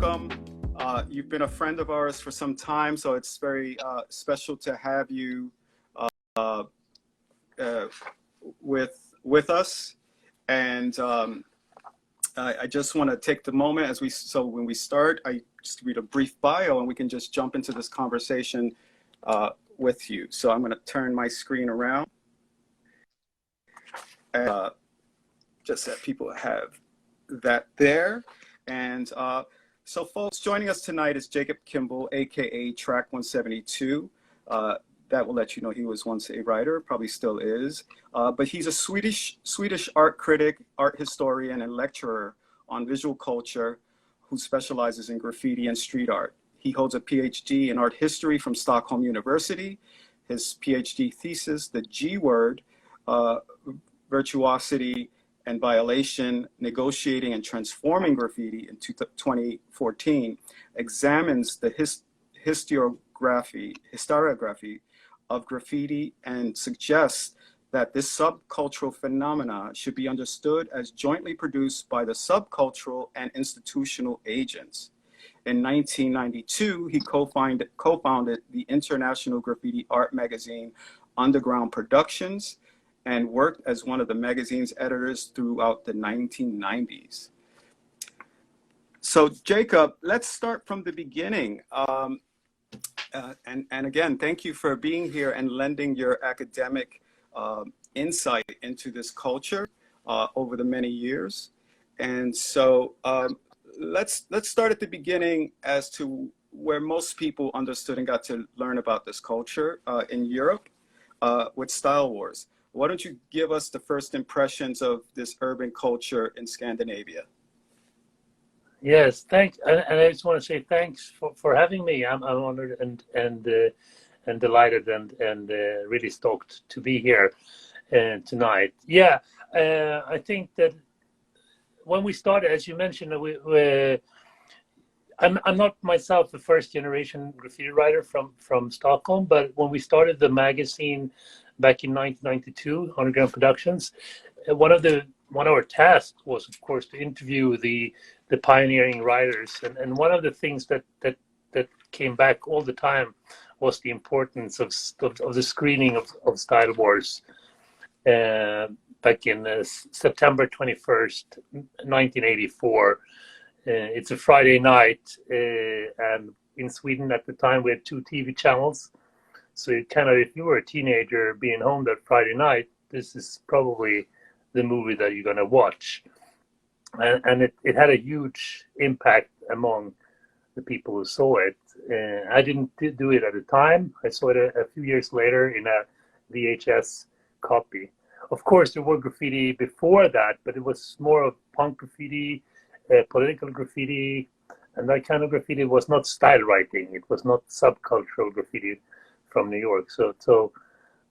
welcome. You've been a friend of ours for some time, so it's very special to have you with us. And I just want to take the moment when we start, I just read a brief bio and we can just jump into this conversation with you. So I'm going to turn my screen around. And, just that people have that there. And so folks, joining us tonight is Jacob Kimball, aka Track 172. That will let you know he was once a writer, probably still is. But he's a Swedish art critic, art historian, and lecturer on visual culture who specializes in graffiti and street art. He holds a PhD in art history from Stockholm University. His PhD thesis, The G Word, Virtuosity and Violation, Negotiating and Transforming Graffiti in 2014, examines the historiography of graffiti and suggests that this subcultural phenomena should be understood as jointly produced by the subcultural and institutional agents. In 1992, he co-founded the international graffiti art magazine Underground Productions and worked as one of the magazine's editors throughout the 1990s. So Jacob, let's start from the beginning. And again, thank you for being here and lending your academic insight into this culture over the many years. And so let's start at the beginning as to where most people understood and got to learn about this culture in Europe with Style Wars. Why don't you give us the first impressions of this urban culture in Scandinavia? Yes, thanks. And I just want to say thanks for having me. I'm honored and delighted and really stoked to be here tonight. Yeah, I think that when we started, as you mentioned, I'm not myself a first generation graffiti writer from Stockholm, but when we started the magazine back in 1992, Underground Productions, one of our tasks was, of course, to interview the pioneering writers, and one of the things that came back all the time was the importance of the screening of Style Wars back in September 21st, 1984. It's a Friday night, and in Sweden at the time we had 2 TV channels. So it kind of, if you were a teenager being home that Friday night, this is probably the movie that you're going to watch. And it had a huge impact among the people who saw it. I didn't do it at the time. I saw it a few years later in a VHS copy. Of course, there were graffiti before that, but it was more of punk graffiti, political graffiti, and that kind of graffiti was not style writing. It was not subcultural graffiti from New York. So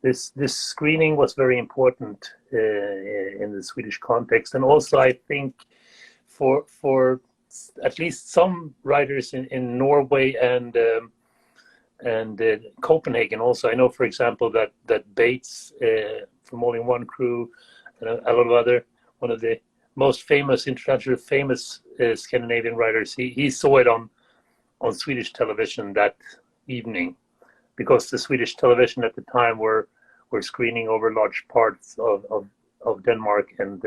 this screening was very important in the Swedish context, and also I think for at least some writers in Norway and Copenhagen also. I know, for example, that Bates from All in One Crew and a lot of other, one of the most famous, internationally famous Scandinavian writers, he saw it on Swedish television that evening, because the Swedish television at the time were screening over large parts of Denmark and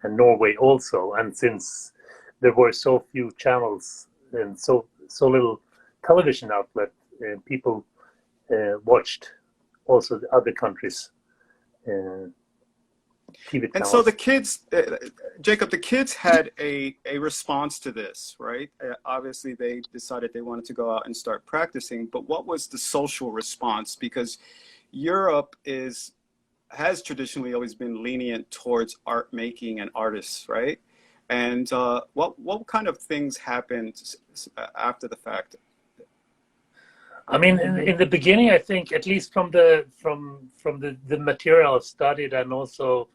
Norway also. And since there were so few channels and so little television outlet, people watched also the other countries' TV channels. And so the kids, Jacob, the kids had a response to this, right? Obviously, they decided they wanted to go out and start practicing. But what was the social response? Because Europe has traditionally always been lenient towards art making and artists, right? And what kind of things happened after the fact? I mean, in the beginning, I think, at least from the material studied and also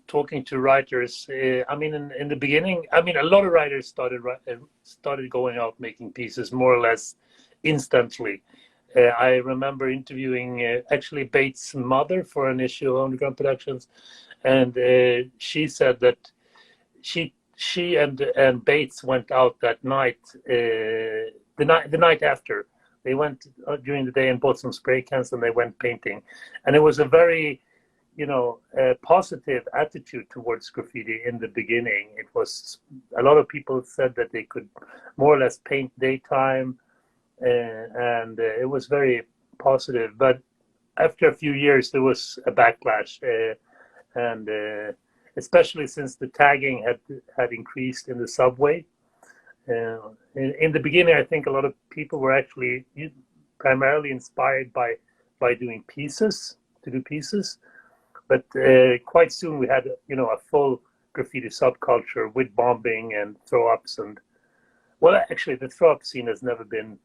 talking to writers, I mean, in the beginning, I mean, a lot of writers started going out making pieces more or less instantly. I remember interviewing actually Bates' mother for an issue of Underground Productions, and she said that she she and Bates went out that night, the night after. They went during the day and bought some spray cans, and they went painting. And it was a very, positive attitude towards graffiti in the beginning. It was, a lot of people said that they could more or less paint daytime, and it was very positive. But after a few years, there was a backlash, and especially since the tagging had increased in the subway. In the beginning, I think a lot of people were actually primarily inspired by doing pieces, but quite soon we had a full graffiti subculture with bombing and throw-ups. And well, actually the throw-up scene has never been,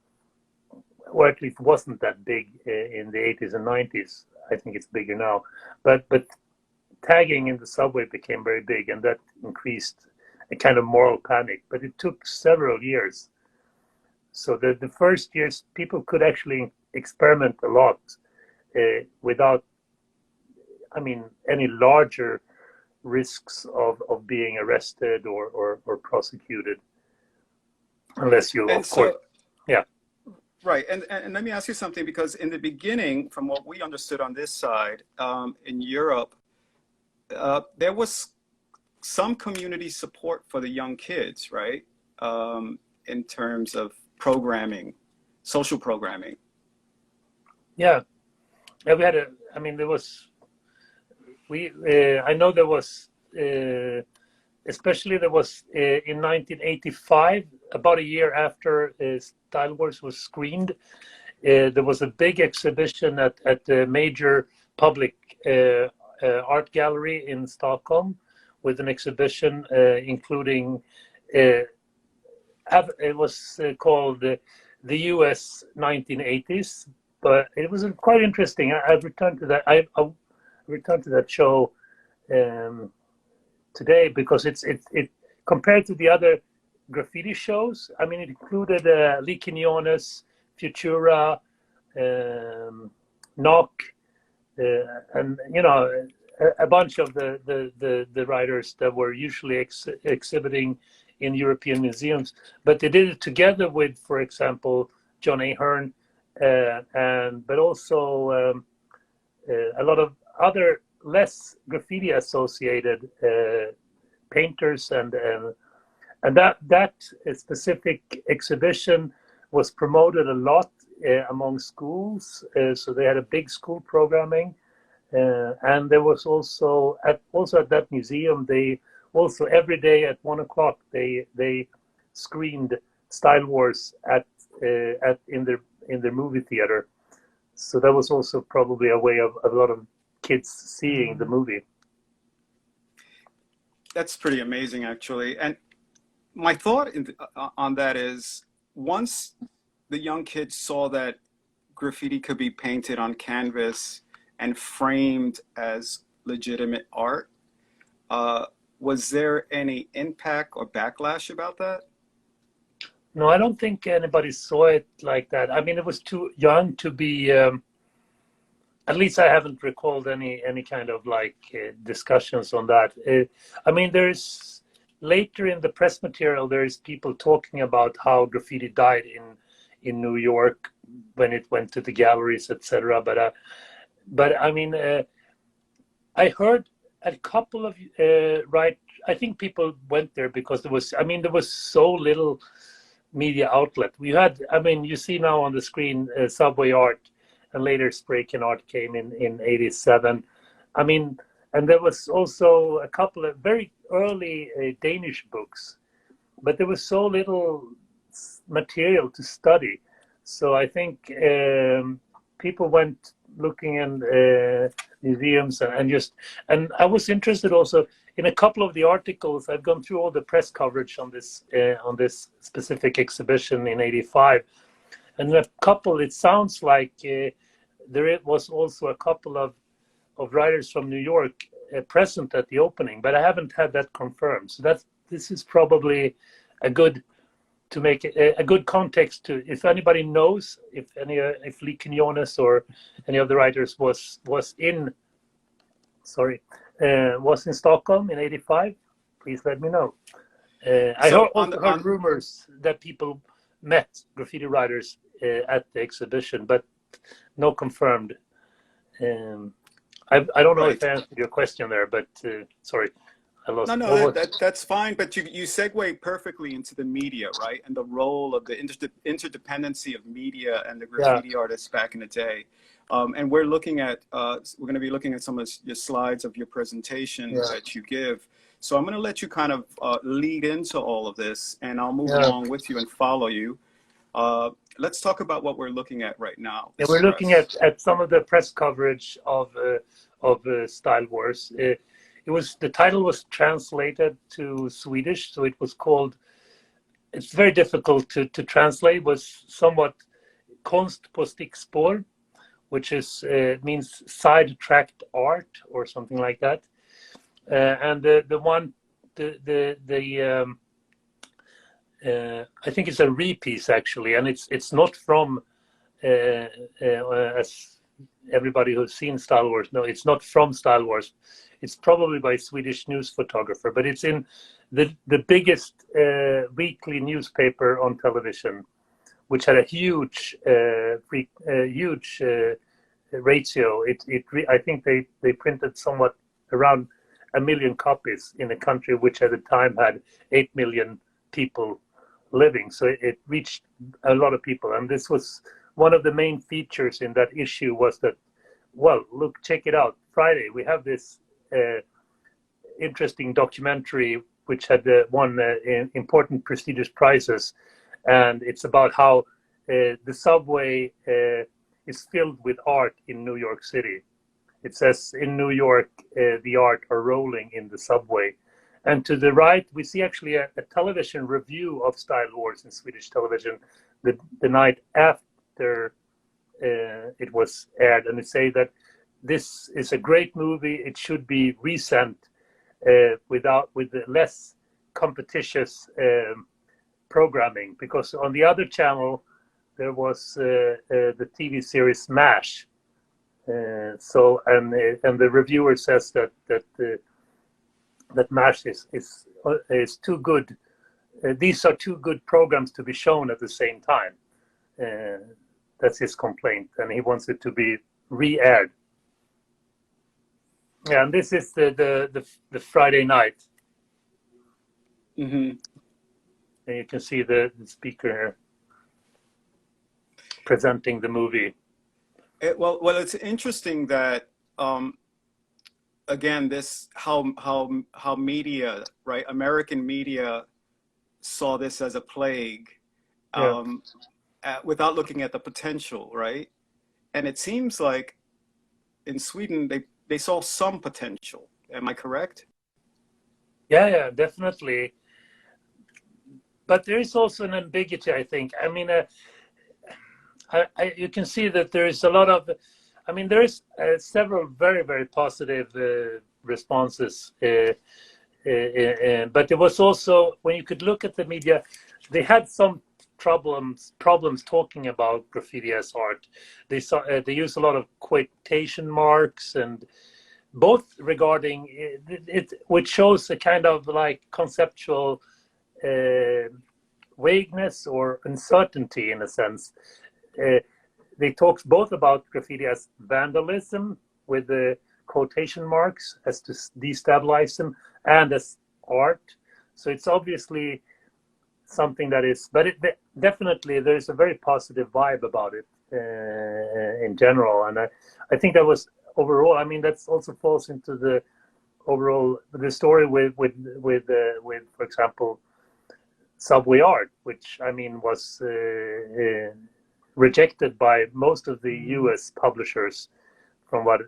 or at least wasn't that big in the 80s and 90s. I think it's bigger now, but tagging in the subway became very big, and that increased a kind of moral panic. But it took several years. So the first years, people could actually experiment a lot without, any larger risks of being arrested or prosecuted, unless you, And of course, yeah. Right, and let me ask you something, because in the beginning, from what we understood on this side, in Europe, there was some community support for the young kids, right? In terms of programming, social programming. Yeah, we had there was, I know there was, especially there was in 1985, about a year after Style Wars was screened, there was a big exhibition at the major public art gallery in Stockholm, with an exhibition including, it was called the US 1980s, but it was quite interesting. I've returned to that. I returned to that show today, because it compared to the other graffiti shows, it included Lee Quinones, Futura, Knock, and a bunch of the writers that were usually exhibiting in European museums. But they did it together with, for example, John Ahern, but also a lot of other less graffiti associated painters, and that specific exhibition was promoted a lot among schools. So they had a big school programming. And there was also at that museum, they also every day at 1 o'clock they screened Style Wars in their movie theater. So that was also probably a way of a lot of kids seeing the movie. That's pretty amazing, actually. And my thought on that is, once the young kids saw that graffiti could be painted on canvas and framed as legitimate art, was there any impact or backlash about that? No, I don't think anybody saw it like that. It was too young to be, at least I haven't recalled any kind of discussions on that. There's later in the press material, there's people talking about how graffiti died in New York when it went to the galleries, etc. But I heard a couple of I think people went there because there was so little media outlet. We had, you see now on the screen, Subway Art, and later Spray Can Art came in 87. And there was also a couple of very early Danish books, but there was so little material to study. So I think people went looking in museums and I was interested also in a couple of the articles. I've gone through all the press coverage on this specific exhibition in 85, and a couple, it sounds like there was also a couple of writers from New York present at the opening, but I haven't had that confirmed. So this is probably a good, to make a good context to, if anybody knows if Lee Quinones or any of the writers was in Stockholm in 85, please let me know. I So also heard rumors that people met graffiti writers at the exhibition, but no confirmed. I don't know if I answered your question there, but sorry, I lost. No, that's fine. But you segue perfectly into the media, right? And the role of the interdependency of media and the graffiti artists back in the day. And we're looking at we're going to be looking at some of your slides of your presentation that you give. So I'm going to let you kind of lead into all of this, and I'll move along with you and follow you. Let's talk about what we're looking at right now. Yeah, we're looking at some of the press coverage of Style Wars. The title was translated to Swedish, so it was called. It's very difficult to translate. It was somewhat konst på stickspår, which is means sidetracked art or something like that. And I think it's a repiece actually, and it's not from as everybody who's seen Style Wars know, it's not from Style Wars. It's probably by a Swedish news photographer, but it's in the biggest weekly newspaper on television, which had a huge ratio. I think they printed somewhat around 1 million copies in a country which at the time had 8 million people living. So it reached a lot of people, and this was one of the main features in that issue was that, well, look, check it out. Friday we have this interesting documentary which had won important prestigious prizes, and it's about how the subway is filled with art in New York City. It says in New York the art are rolling in the subway. And to the right, we see actually a television review of Style Wars in Swedish television the night after it was aired. And they say that this is a great movie. It should be resent with less competitious programming. Because on the other channel, there was the TV series MASH. And the reviewer says that MASH is too good. These are too good programs to be shown at the same time. That's his complaint, and he wants it to be re-aired. Yeah, and this is the Friday night. Mm-hmm. And you can see the speaker here presenting the movie. Well, it's interesting that again, this how media, right? American media saw this as a plague, without looking at the potential, right? And it seems like in Sweden they saw some potential. Am I correct? Yeah, definitely. But there is also an ambiguity, I think. I mean, you can see that there is a lot of. I mean, there is several very, very positive responses, but there was also, when you could look at the media, they had some problems talking about graffiti as art. They use a lot of quotation marks, and both regarding it, which shows a kind of like conceptual vagueness or uncertainty in a sense. They talk both about graffiti as vandalism with the quotation marks as to destabilize them, and as art. So it's obviously something that is, but definitely there's a very positive vibe about it in general. And I think that was overall. I mean, that's also falls into the overall the story with for example, subway art, which I mean was rejected by most of the U.S. publishers, from what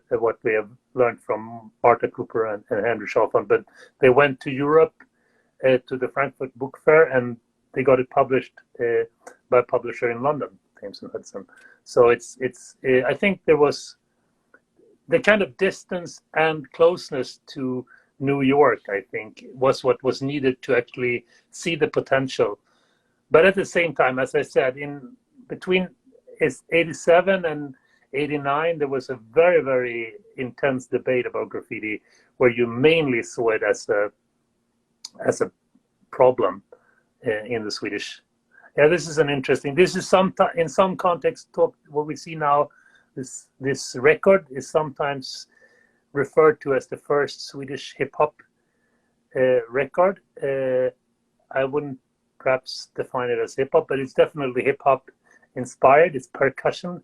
we have learned from Arthur Cooper and Henry Chalfant. But they went to Europe to the Frankfurt Book Fair, and they got it published by a publisher in London, Thames and Hudson. So it's I think there was the kind of distance and closeness to New York, I think, was what was needed to actually see the potential. But at the same time, as I said, in between 87 and 89, there was a very, very intense debate about graffiti, where you mainly saw it as a problem in the Swedish. Yeah, this is an interesting. This is in some context what we see now. This record is sometimes referred to as the first Swedish hip hop record. I wouldn't perhaps define it as hip hop, but it's definitely hip hop inspired. It's percussion,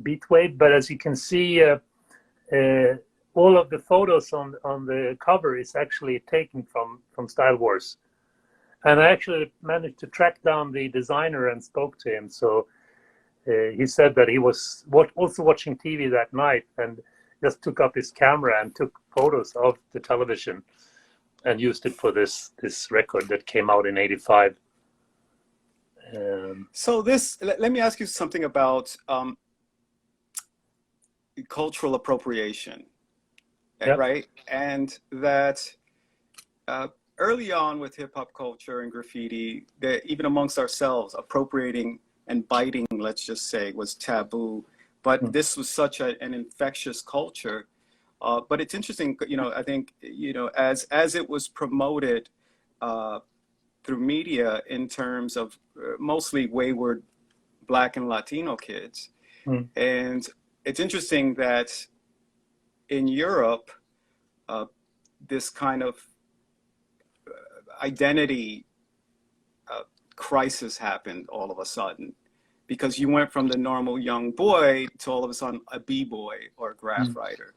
beat wave. But as you can see, all of the photos on the cover is actually taken from Style Wars. And I actually managed to track down the designer and spoke to him. So he said that he was also watching TV that night and just took up his camera and took photos of the television and used it for this record that came out in '85. So let me ask you something about cultural appropriation, Yep. right? And that early on with hip hop culture and graffiti, that even amongst ourselves, appropriating and biting, let's just say, was taboo. But this was such an infectious culture. But it's interesting, I think, as it was promoted through media in terms of mostly wayward Black and Latino kids. And it's interesting that in Europe, this kind of identity crisis happened all of a sudden, because you went from the normal young boy to all of a sudden a b-boy or a graph writer.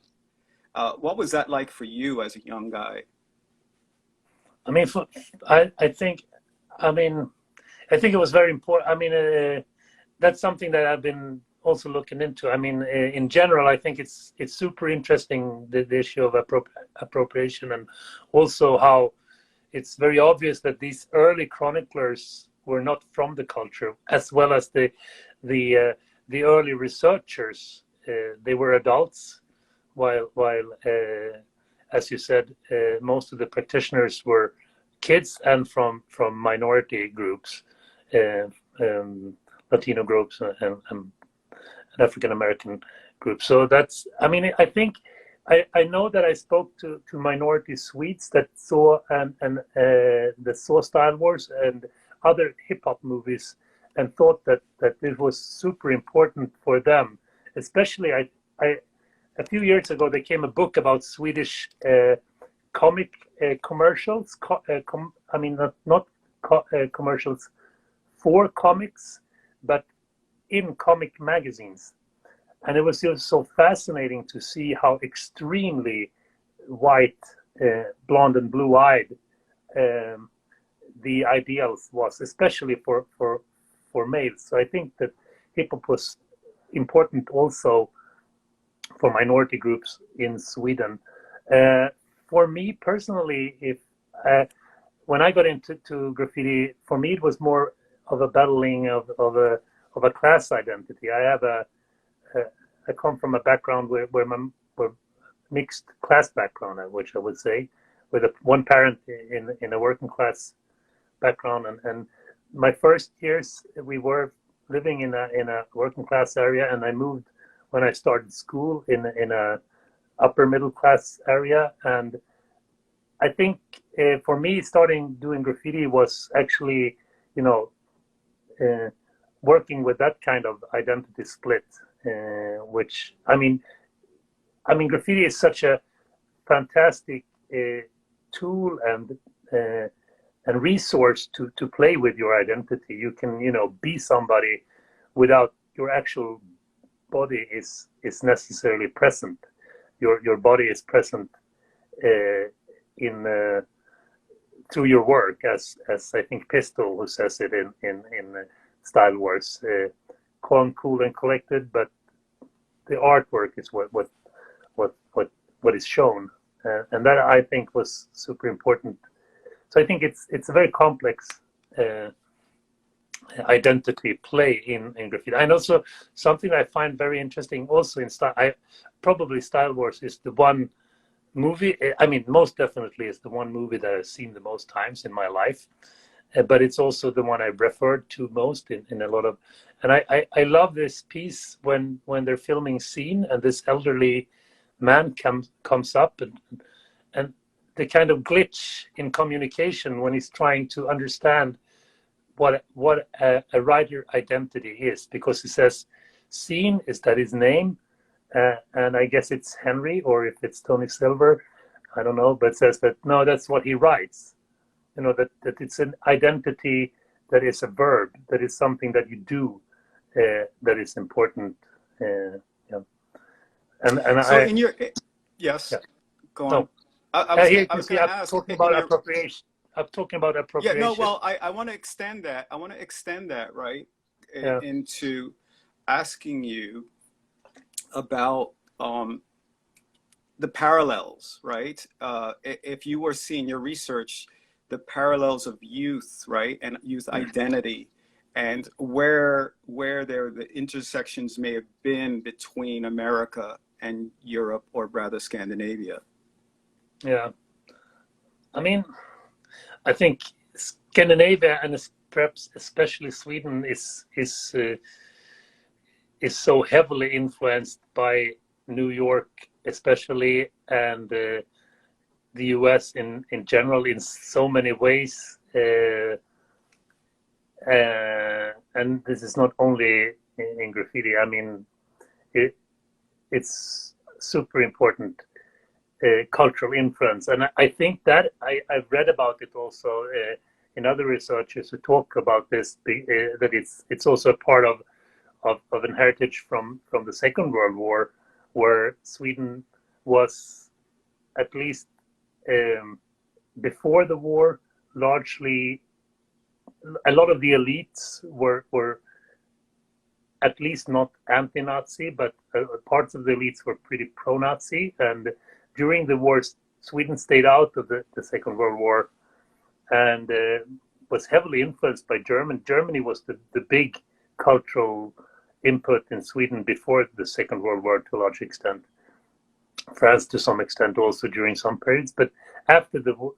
What was that like for you as a young guy? I mean, I think it was very important. I mean, that's something that I've been also looking into. I mean, in general, I think it's super interesting, the issue of appropriation, and also how it's very obvious that these early chroniclers were not from the culture, as well as the early researchers. They were adults, while as you said, most of the practitioners were kids and from minority groups, Latino groups and African American groups. So that's, I mean, I think I know that I spoke to minority Swedes that saw that saw Style Wars and other hip hop movies, and thought that it was super important for them. Especially, a few years ago there came a book about Swedish comic commercials. I mean, not commercials for comics, but in comic magazines. And it was just so fascinating to see how extremely white, blonde and blue-eyed the ideals was, especially for males. So I think that hip hop was important also for minority groups in Sweden. For me personally, when I got into graffiti, for me it was more of a battling of a class identity. I come from a background where mixed class background, which I would say, with one parent in a working class background, and my first years we were living in a working class area, and I moved when I started school in a upper middle class area. And I think for me, starting doing graffiti was actually, working with that kind of identity split, which I mean, graffiti is such a fantastic tool and resource to play with your identity. You can, be somebody without your actual body is necessarily present. Your body is present in through your work, as I think Pistol, who says it in Style Wars, calm, cool, and collected, but the artwork is what is shown, and that I think was super important. So I think it's a very complex identity play in graffiti. And also something I find very interesting also in probably Style Wars is the one movie, I mean, most definitely is the one movie that I've seen the most times in my life, but it's also the one I've referred to most in a lot of, and I love this piece when they're filming scene and this elderly man comes up and the kind of glitch in communication when he's trying to understand what a writer identity is, because he says scene, is that his name, and I guess it's Henry, or if it's Tony Silver, I don't know, but says that no, that's what he writes, you know, that it's an identity that is a verb, that is something that you do, that is important. Yeah. And So in your, yes, yeah. go on. No. I was going to I'm ask. talking about appropriation. I'm talking about appropriation. Yeah, no, well, I want to extend that. I want to extend that, right, Yeah. into asking you about the parallels, right? If you were seeing your research, the parallels of youth, right, and youth identity, and where the intersections may have been between America and Europe, or rather Scandinavia. Yeah. I mean, I think Scandinavia, and perhaps especially Sweden, is so heavily influenced by New York, especially, and the US in general, in so many ways. And this is not only in graffiti. I mean, it's super important cultural influence, and I think that I've read about it also in other researchers who talk about this, that it's also a part of an heritage from the Second World War, where Sweden was, at least before the war, largely, a lot of the elites were at least not anti-Nazi, but parts of the elites were pretty pro-Nazi. And during the war, Sweden stayed out of the Second World War, and was heavily influenced by Germany. Germany was the big cultural input in Sweden before the Second World War, to a large extent. France to some extent also during some periods. But after the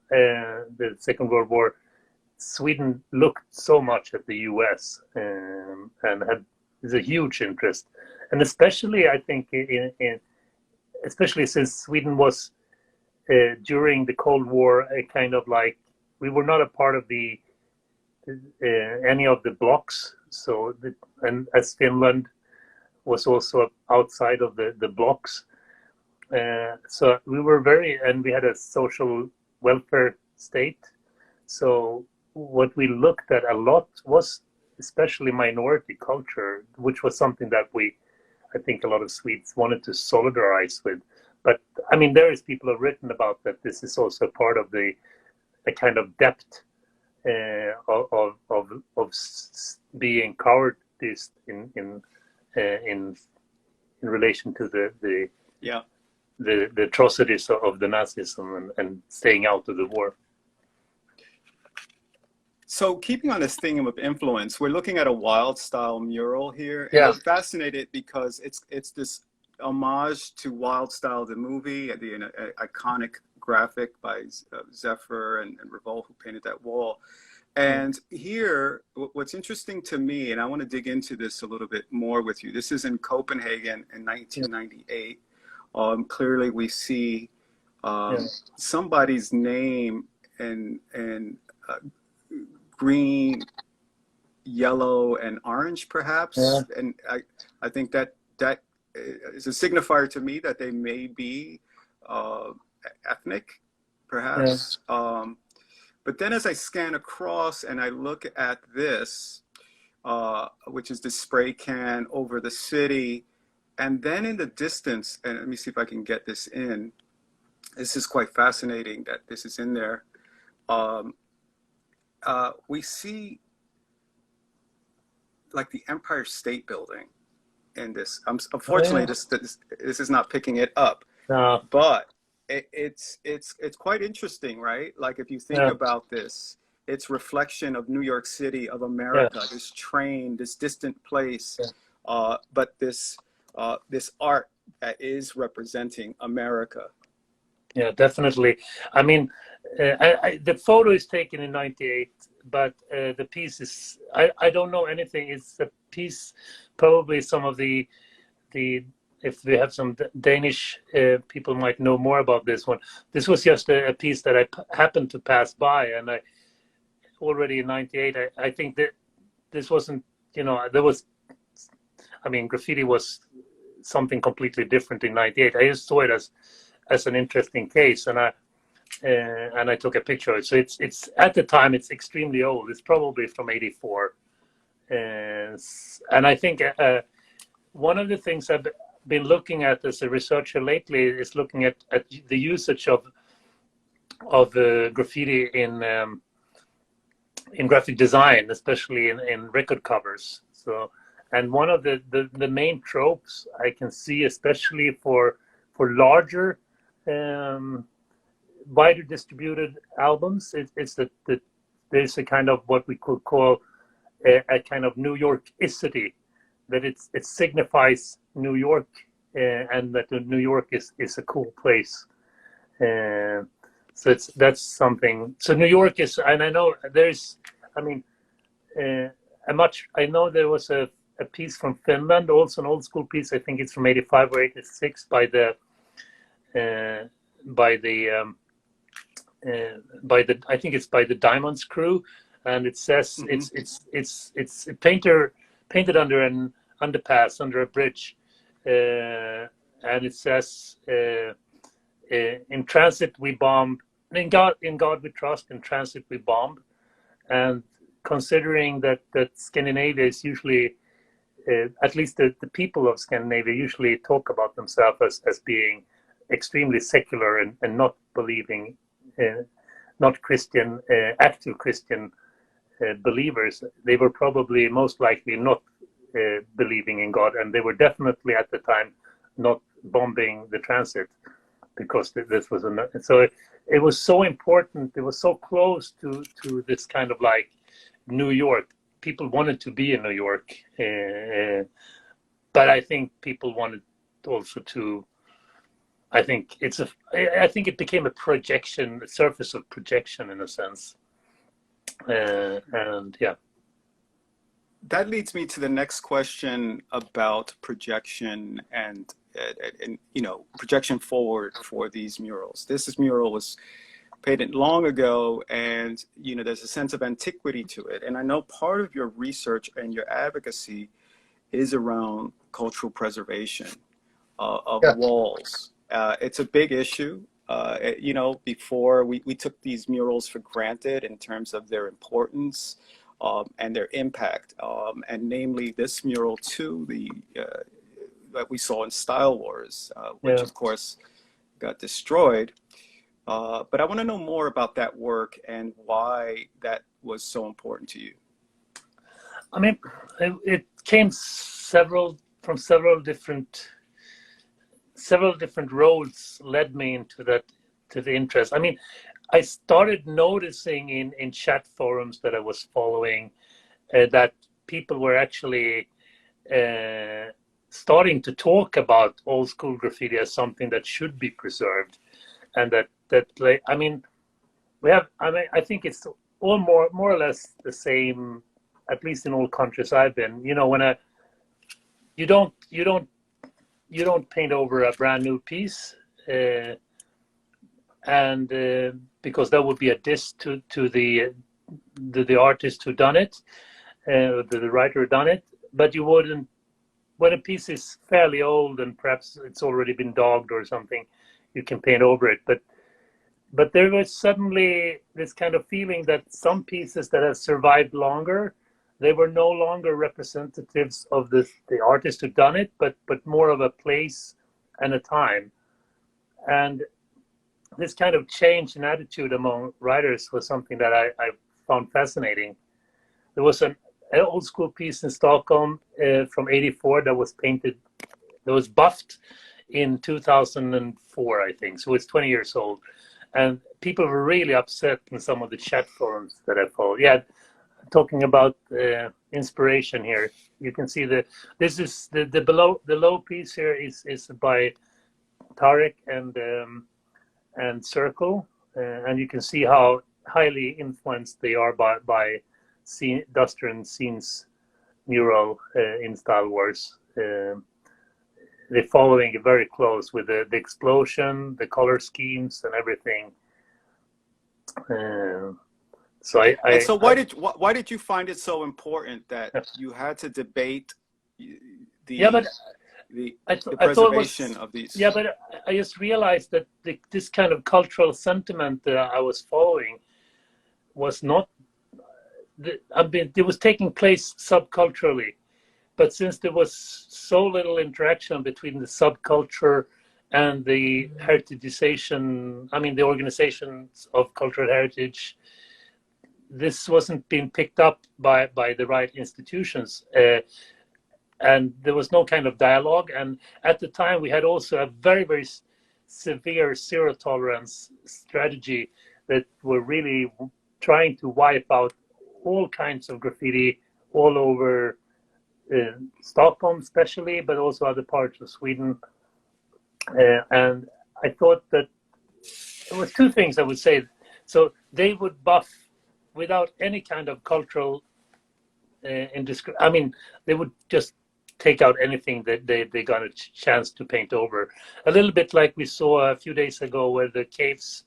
Second World War, Sweden looked so much at the US, and had a huge interest. And especially, I think, especially since Sweden was, during the Cold War, a kind of like, we were not a part of any of the blocs. So, and as Finland was also outside of the blocs, so we were and we had a social welfare state. So what we looked at a lot was especially minority culture, which was something that I think a lot of Swedes wanted to solidarize with. But I mean, people have written about that. This is also part of a kind of depth of being cowardice in relation to the atrocities of the Nazism and staying out of the war. So keeping on this theme of influence, we're looking at a wild style mural here. Yeah. And we're fascinated because it's this homage to Wild Style, the movie, the iconic graphic by Zephyr and Revolt, who painted that wall. And here, what's interesting to me, and I want to dig into this a little bit more with you, this is in Copenhagen in 1998. Clearly we see somebody's name and green, yellow, and orange, perhaps. Yeah. And I think that is a signifier to me that they may be ethnic, perhaps. Yeah. But then as I scan across and I look at this, which is the spray can over the city, and then in the distance, and let me see if I can get this in. This is quite fascinating that this is in there. We see like the Empire State Building in this. Unfortunately, this is not picking it up. No. But it's quite interesting, right? Like if you think about this, it's reflection of New York City, of America, this train, this distant place, but this art that is representing America. Yeah, definitely. I mean, the photo is taken in '98, but the piece is, I don't know anything. It's a piece, probably some of the if we have some Danish people might know more about this one. This was just a piece that I happened to pass by, and I already in '98. I think that this wasn't, there was, I mean, graffiti was something completely different in '98. I just saw it as an interesting case, and I took a picture of it. So it's at the time it's extremely old. It's probably from '84, and I think one of the things I've been looking at as a researcher lately is looking at the usage of graffiti in graphic design, especially in record covers. So, and one of the main tropes I can see, especially for larger, wider distributed albums, it's that there's a kind of what we could call a kind of New Yorkicity, that it signifies New York, and that New York is a cool place. So that's something. So New York is, and I know there's, I mean, I know there was a piece from Finland, also an old school piece. I think it's from '85 or '86 by the I think it's by the Diamonds Crew, and it says it's a painter painted under an underpass, under a bridge, and it says in transit we bomb, in God we trust, in transit we bomb. And considering that Scandinavia is usually, at least the people of Scandinavia usually talk about themselves as being extremely secular and not believing, not Christian, active Christian believers, they were probably most likely not believing in God, and they were definitely at the time not bombing the transit, because this was so it was so important. It was so close to this kind of like New York. People wanted to be in New York, but I think people wanted also to. I think it became a projection, a surface of projection in a sense, and yeah. That leads me to the next question about projection and projection forward for these murals. This mural was painted long ago, and there's a sense of antiquity to it. And I know part of your research and your advocacy is around cultural preservation of walls. It's a big issue. Before we took these murals for granted in terms of their importance and their impact, and namely this mural too, that we saw in Style Wars, which of course got destroyed. But I want to know more about that work and why that was so important to you. I mean, it came from several different roads led me into the interest. I mean, I started noticing in chat forums that I was following that people were actually starting to talk about old school graffiti as something that should be preserved, and that I mean, I think it's all more or less the same, at least in all countries I've been. When you don't paint over a brand new piece, and because that would be a diss to the artist who done it, the writer who done it. But you wouldn't, when a piece is fairly old and perhaps it's already been dogged or something, you can paint over it. But there was suddenly this kind of feeling that some pieces that have survived longer, they were no longer representatives of the artist who done it, but more of a place and a time. And this kind of change in attitude among writers was something that I found fascinating. There was an old school piece in Stockholm from '84 that was painted, that was buffed in 2004, I think. So it's 20 years old. And people were really upset in some of the chat forums that I followed. Yeah, talking about inspiration here. You can see this is the low piece here is by Tarek and Circle, and you can see how highly influenced they are by Duster and Scene's mural in Style Wars. they're following it very close with the explosion, the color schemes, and everything. So And so why did you find it so important that you had to debate yeah, but the I thought preservation it was, of these? yeah, but I just realized that this kind of cultural sentiment that I was following was not, I mean, it was taking place subculturally, but since there was so little interaction between the subculture and the heritagization, I mean, the organizations of cultural heritage, this wasn't being picked up by the right institutions. And there was no kind of dialogue. And at the time, we had also a very, very severe zero tolerance strategy that were really trying to wipe out all kinds of graffiti all over Stockholm, especially, but also other parts of Sweden. And I thought that there was two things I would say. So they would buff without any kind of cultural I mean, they would just take out anything that they got a chance to paint over. A little bit like we saw a few days ago where the Caves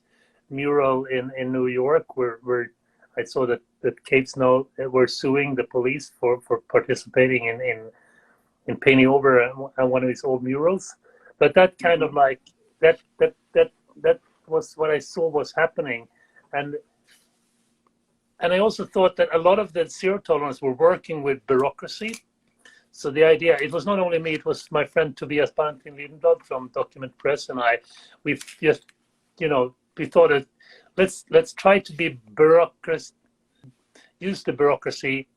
mural in New York, where I saw that Caves now were suing the police for participating in painting over one of these old murals. But that kind of like that was what I saw was happening. And I also thought that a lot of the zero tolerance were working with bureaucracy. So the idea, it was not only me, it was my friend Tobias Banting Lindahl from Document Press and I. We've just, we thought that let's try to be use the bureaucracy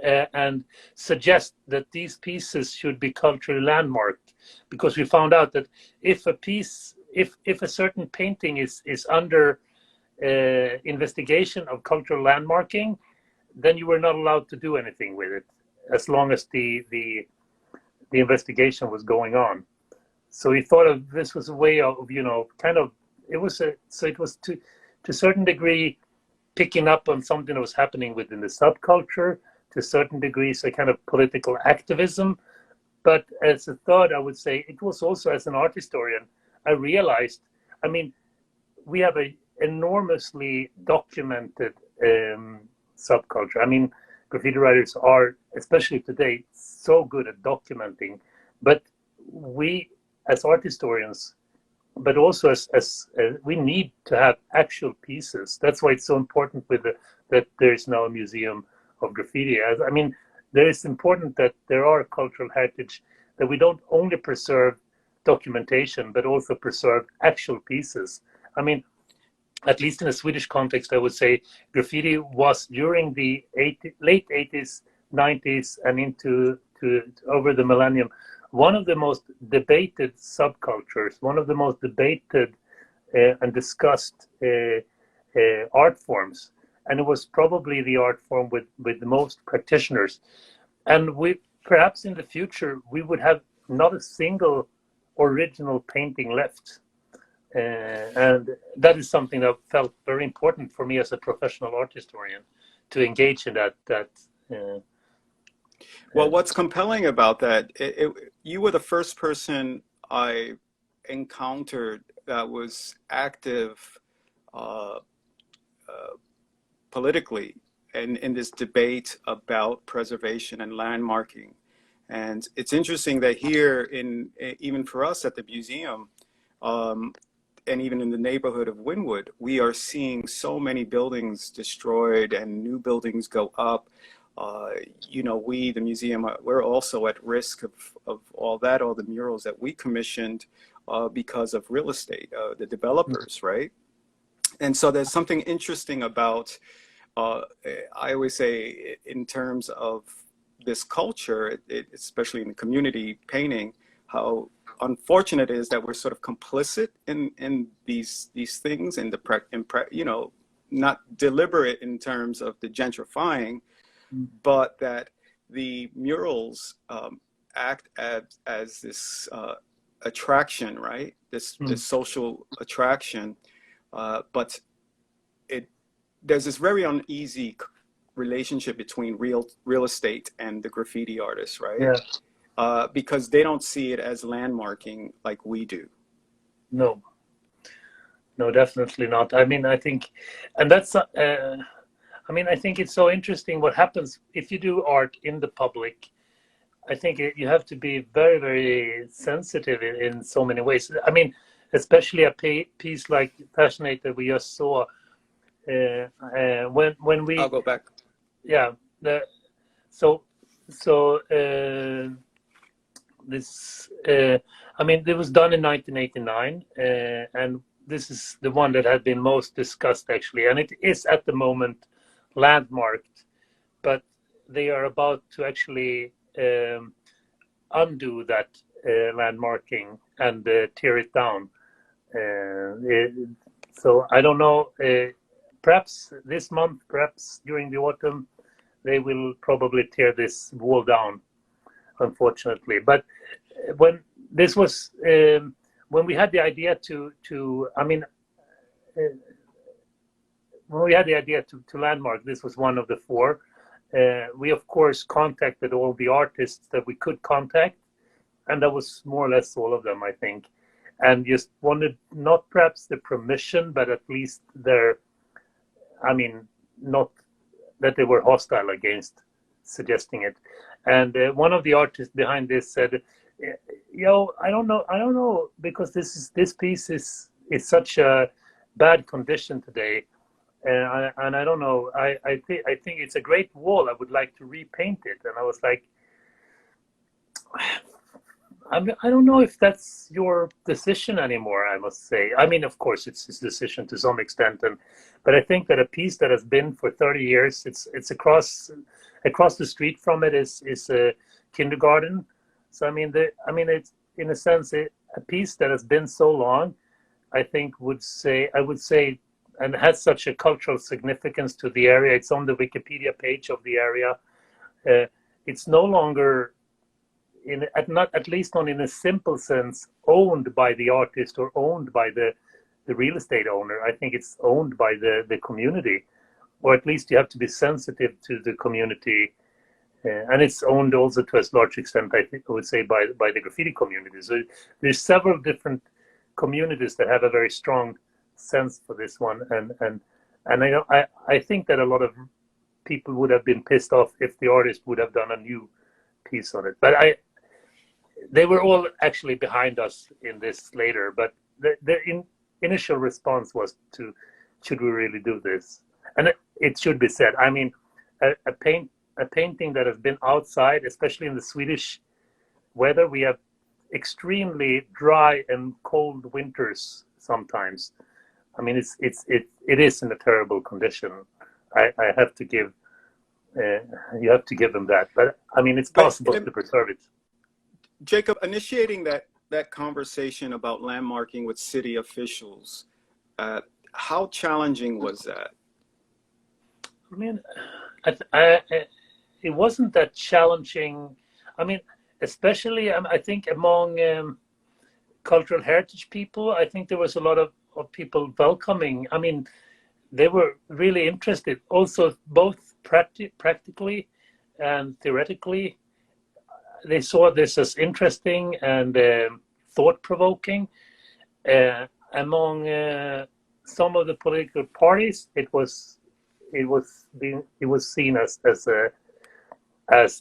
and suggest that these pieces should be culturally landmarked, because we found out that if a certain painting is under investigation of cultural landmarking, then you were not allowed to do anything with it as long as the investigation was going on. So we thought of this was a way of it was to a certain degree picking up on something that was happening within the subculture, to a certain degree, so kind of political activism. But as a third, I would say it was also, as an art historian, I realized, I mean, we have a enormously documented subculture. I mean, graffiti writers are, especially today, so good at documenting. But we, as art historians, but also as we need to have actual pieces. That's why it's so important that there is now a museum of graffiti. I mean, there is important that there are cultural heritage, that we don't only preserve documentation, but also preserve actual pieces. I mean, at least in a Swedish context, I would say graffiti was during the late 80s, 90s, and into over the millennium, one of the most debated subcultures, one of the most debated and discussed art forms. And it was probably the art form with the most practitioners. And we perhaps in the future, we would have not a single original painting left. And that is something that felt very important for me as a professional art historian, to engage in that. Well, what's compelling about that, you were the first person I encountered that was active politically in this debate about preservation and landmarking. And it's interesting that here, even for us at the museum, and even in the neighborhood of Wynwood, we are seeing so many buildings destroyed and new buildings go up. We, the museum, we're also at risk of all the murals that we commissioned because of real estate, the developers, right? And so there's something interesting about, I always say, in terms of this culture, especially in the community painting, how unfortunate it is that we're sort of complicit in these things, and not deliberate in terms of the gentrifying, but that the murals act as this attraction, right? This social attraction, but there's this very uneasy relationship between real estate and the graffiti artist, right? Yeah. because they don't see it as landmarking like we do. No, no, definitely not. I mean, I think, and that's, I mean, I think it's so interesting what happens if you do art in the public. I think you have to be very, very sensitive in so many ways. I mean, especially a piece like Passionate that we just saw. When we, I'll go back. yeah, so this, I mean, it was done in 1989, and this is the one that had been most discussed actually, and it is at the moment landmarked, but they are about to actually undo that landmarking and tear it down. So I don't know, perhaps this month, perhaps during the autumn, they will probably tear this wall down, unfortunately. But when this was, when we had the idea I mean, when we had the idea to landmark, this was one of the four. We of course contacted all the artists that we could contact, and that was more or less all of them, I think, and just wanted not perhaps the permission, but at least their, I mean, not that they were hostile against suggesting it. And one of the artists behind this said, "Yo, I don't know, because this piece is such a bad condition today, and I don't know. I think it's a great wall. I would like to repaint it." And I was like, I don't know if that's your decision anymore, I must say. I mean, of course, it's his decision to some extent, but I think that a piece that has been for 30 years, it's across the street from it is a kindergarten. So I mean, it's in a sense a piece that has been so long. I would say, and has such a cultural significance to the area. It's on the Wikipedia page of the area. It's no longer, at least not in a simple sense, owned by the artist or owned by the real estate owner. I think it's owned by the community, or at least you have to be sensitive to the community, and it's owned also to a large extent, I would say, by the graffiti community. So there's several different communities that have a very strong sense for this one, and I think that a lot of people would have been pissed off if the artist would have done a new piece on it. But they were all actually behind us in this later, but the initial response was to, should we really do this? And it should be said, I mean, a painting that has been outside, especially in the Swedish weather, we have extremely dry and cold winters sometimes. I mean, it is in a terrible condition. I have to give, you have to give them that, but I mean, it's possible to preserve it. Jacob, initiating that conversation about landmarking with city officials, how challenging was that? I mean, it wasn't that challenging. I mean, especially I think among cultural heritage people, I think there was a lot of people welcoming. I mean, they were really interested, also both practically and theoretically. They saw this as interesting and thought-provoking. Among some of the political parties, it was seen as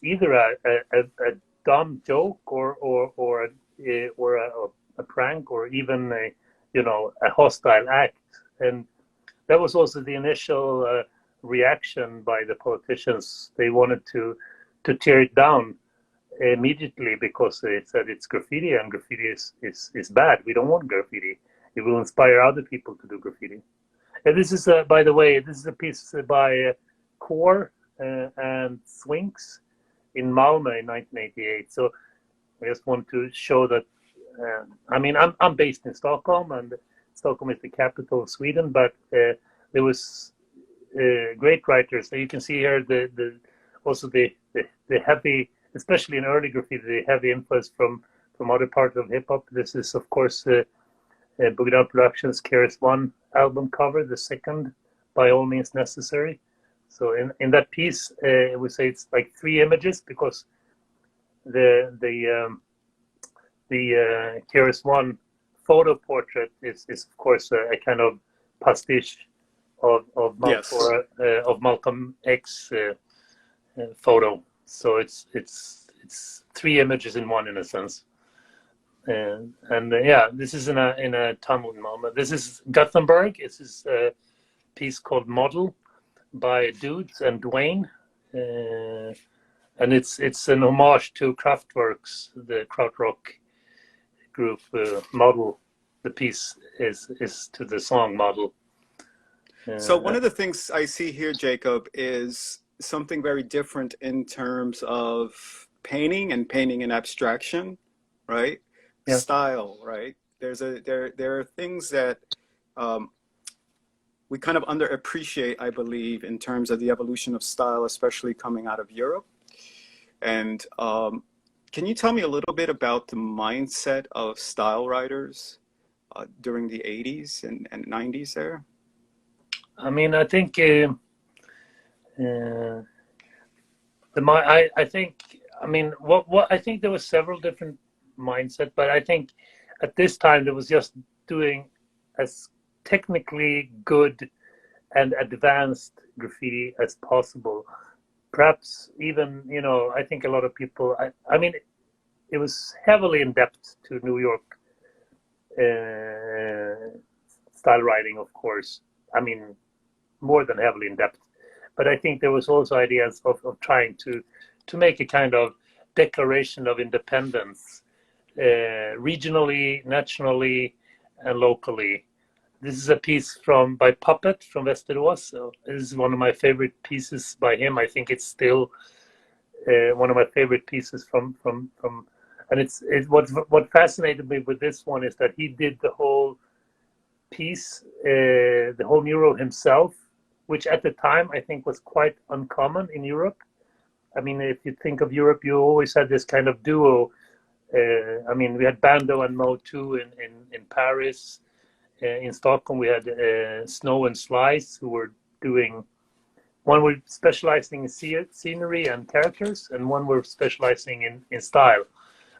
either a dumb joke or a prank, or even a hostile act. And that was also the initial reaction by the politicians. They wanted to tear it down immediately because they said it's graffiti, and graffiti is bad. We don't want graffiti. It will inspire other people to do graffiti. And this is, by the way, this is a piece by Core and Swinks in Malmö in 1988. So I just want to show that. I mean, I'm based in Stockholm, and Stockholm is the capital of Sweden. But there was great writers. So you can see here also the heavy, especially in early graffiti, the heavy influence from other parts of hip hop. This is, of course, Boogie Down Productions' KRS-One album cover, the second, By All Means Necessary. So in that piece, we say it's like 3 images, because the KRS-One photo portrait is of course a kind of pastiche of Yes. Malcolm X photo. So it's three images in one, in a sense. And yeah, this is in a tunnel moment. This is Gothenburg. This is a piece called Model by Dudes and Dwayne. And it's an homage to Kraftwerk's, the krautrock group. Model, the piece is to the song Model. So one of the things I see here, Jacob, is something very different in terms of painting and painting in abstraction, right? Yeah. Style, right? There are things that we kind of underappreciate, I believe, in terms of the evolution of style, especially coming out of Europe. And can you tell me a little bit about the mindset of style writers during the 80s and 90s there? I mean, I think I think, I mean, what I think there was several different mindset, but I think at this time there was just doing as technically good and advanced graffiti as possible. Perhaps even, you know, I think a lot of people, I mean, it was heavily in depth to New York style writing, of course. I mean, more than heavily in depth. But I think there was also ideas of trying to make a kind of declaration of independence, regionally, nationally, and locally. This is a piece by Puppet from Västerås. So this is one of my favorite pieces by him. I think it's still one of my favorite pieces from. And what fascinated me with this one is that he did the whole piece, the whole mural himself, which at the time I think was quite uncommon in Europe. I mean, if you think of Europe, you always had this kind of duo. I mean, we had Bando and Mo too in Paris. In Stockholm, we had Snow and Slice, who were doing, one were specializing in scenery and characters, and one were specializing in style.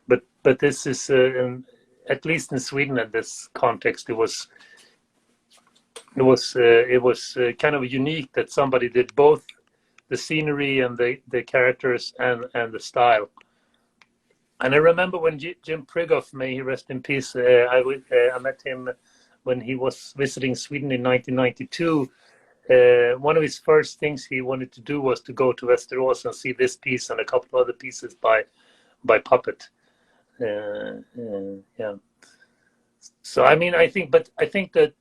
But this is, at least in Sweden, in this context, it was kind of unique that somebody did both the scenery and the characters and the style. And I remember when Jim Prigoff, may he rest in peace, I met him when he was visiting Sweden in 1992. One of his first things he wanted to do was to go to Västerås and see this piece and a couple of other pieces by Puppet. Yeah. So I mean, I think that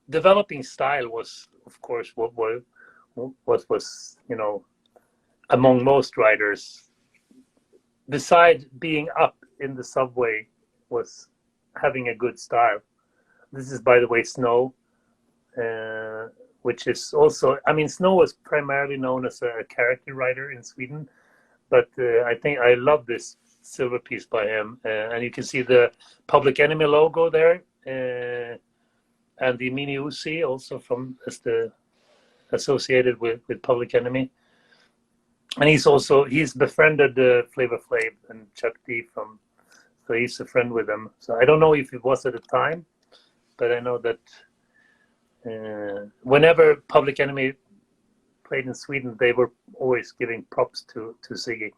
developing style was, of course, what was, you know, among most writers, beside being up in the subway, was having a good style. This is, by the way, Snow, which is also, I mean, Snow was primarily known as a character writer in Sweden, but I think I love this silver piece by him, and you can see the Public Enemy logo there, and the Mini Uzi also associated with Public Enemy. And he's befriended Flavor Flav and Chuck D so he's a friend with them. So I don't know if it was at the time, but I know that whenever Public Enemy played in Sweden, they were always giving props to Ziggy.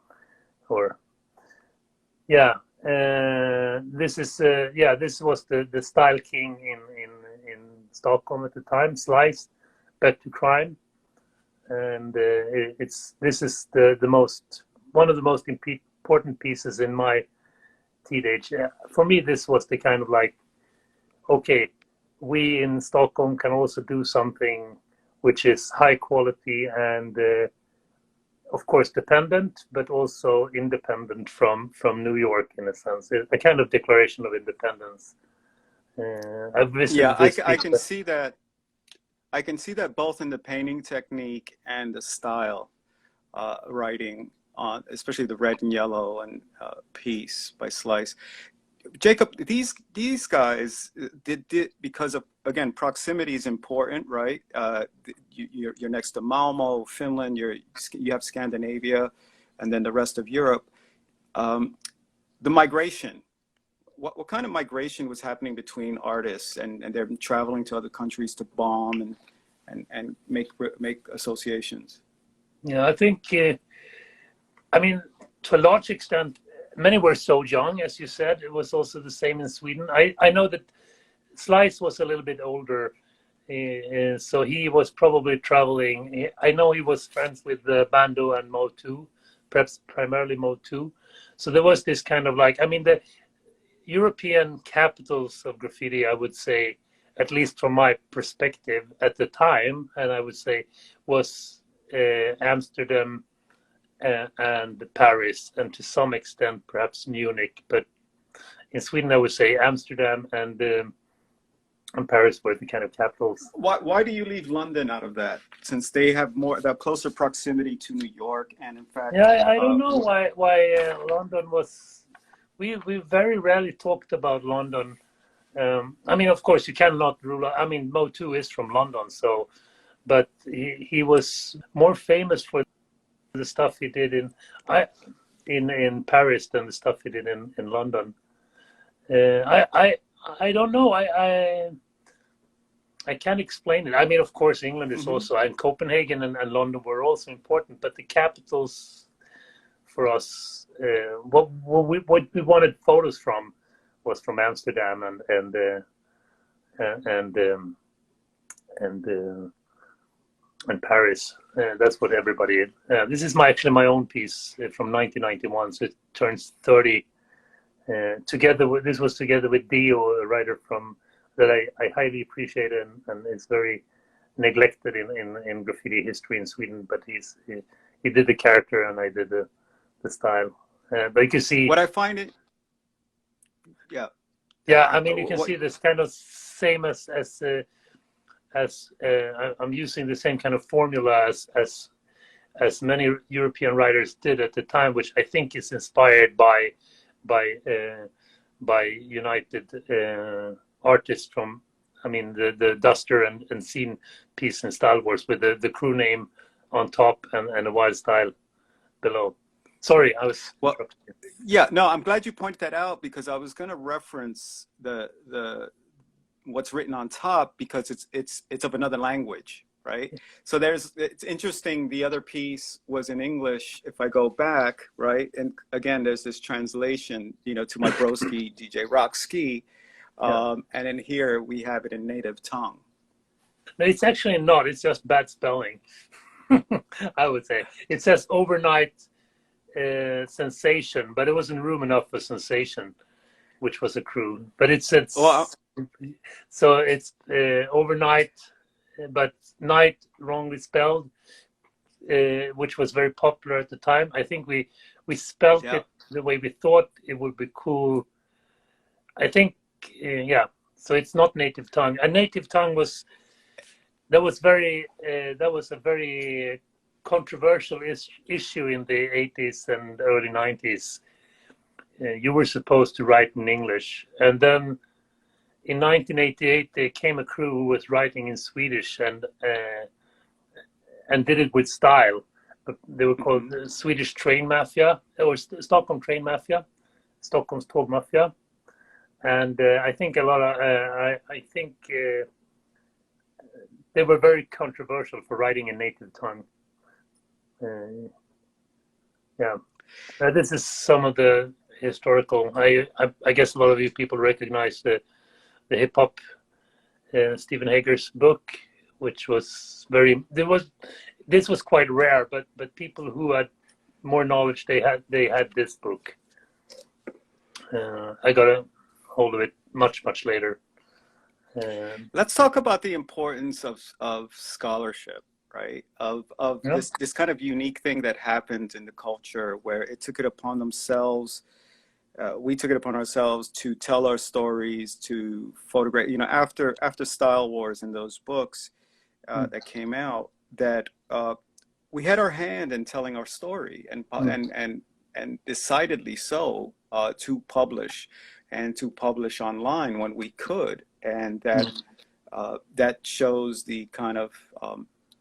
Or yeah, this was the style king in Stockholm at the time. Slice, Back to Crime, and this is one of the most important pieces in my teenage. For me, this was the kind of like, okay, we in Stockholm can also do something which is high quality and of course dependent, but also independent from New York in a sense. A kind of declaration of independence. I've visited I can see that. I can see that both in the painting technique and the style writing on, especially the red and yellow and piece by Slice. Jacob, these guys did because of, again, proximity is important, right? You're next to Malmo, Finland. You have Scandinavia, and then the rest of Europe. the migration. What kind of migration was happening between artists, and they're traveling to other countries to bomb and make associations? Yeah, I think, I mean, to a large extent, many were so young, as you said. It was also the same in Sweden. I know that Slice was a little bit older, so he was probably traveling. I know he was friends with Bando and Mo 2, perhaps primarily Mo 2. So there was this kind of like, I mean, the European capitals of graffiti, I would say, at least from my perspective at the time, and I would say was Amsterdam and Paris, and to some extent perhaps Munich. But in Sweden, I would say Amsterdam and Paris were the kind of capitals. Why do you leave London out of that, since they have that closer proximity to New York, and in fact, yeah, I don't know why London was. We very rarely talked about London. I mean, of course, you cannot rule out. I mean, Mo 2 is from London, so, but he was more famous for the stuff he did in Paris than the stuff he did in London. I don't know. I can't explain it. I mean, of course, England is also, and Copenhagen and London were also important, but the capitals for us, what we wanted photos from was from Amsterdam and Paris. That's what everybody. This is actually my own piece from 1991, so it turns 30. This was together with Dio, a writer that I highly appreciate, and is very neglected in graffiti history in Sweden. But he did the character, and I did the style. But you can see what I find it. Yeah. Yeah, I mean, you can see this kind of same as I'm using the same kind of formula as many European writers did at the time, which I think is inspired by United artists from, I mean, the Duster and Scene piece in Star Wars with the crew name on top and a wild style below. Sorry, I was. Well, yeah, no, I'm glad you pointed that out, because I was going to reference the what's written on top, because it's of another language, right? So it's interesting. The other piece was in English. If I go back, right, and again, there's this translation, to my broski DJ Rockski, and in here we have it in native tongue. No, it's actually not. It's just bad spelling. I would say it says overnight. Sensation, but it wasn't room enough for sensation, which was a crew. But it's so it's overnight, but night wrongly spelled, which was very popular at the time. I think we spelled it the way we thought it would be cool. I think so it's not native tongue. A native tongue was a very controversial issue in the 80s and early 90s. You were supposed to write in English, and then in 1988 there came a crew who was writing in Swedish and did it with style. They were called the Swedish Train Mafia, or Stockholm Train Mafia, Stockholm's Tåg Mafia, and I think a lot of I think they were very controversial for writing in native tongue. This is some of the historical. I guess a lot of you people recognize the hip hop Stephen Hager's book, which was this was quite rare, but people who had more knowledge, they had this book. I got a hold of it much later. Let's talk about the importance of scholarship. Right, of this kind of unique thing that happened in the culture, where it took it upon themselves. We took it upon ourselves to tell our stories, to photograph. After Style Wars and those books that came out, that we had our hand in telling our story, and decidedly so, to publish online when we could, and that shows the kind of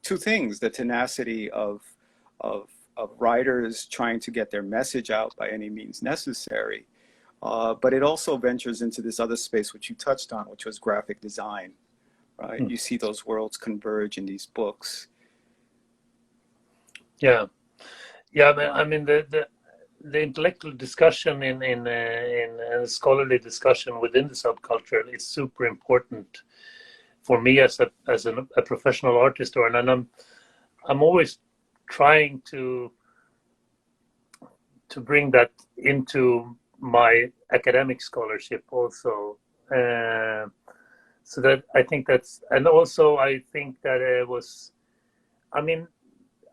two things: the tenacity of writers trying to get their message out by any means necessary. But it also ventures into this other space, which you touched on, which was graphic design, right? You see those worlds converge in these books. Yeah, yeah. I mean, the intellectual discussion in scholarly discussion within the subculture is super important for me as a professional artist, and I'm always trying to bring that into my academic scholarship also. So that I think that's, and also I think that it was, I mean,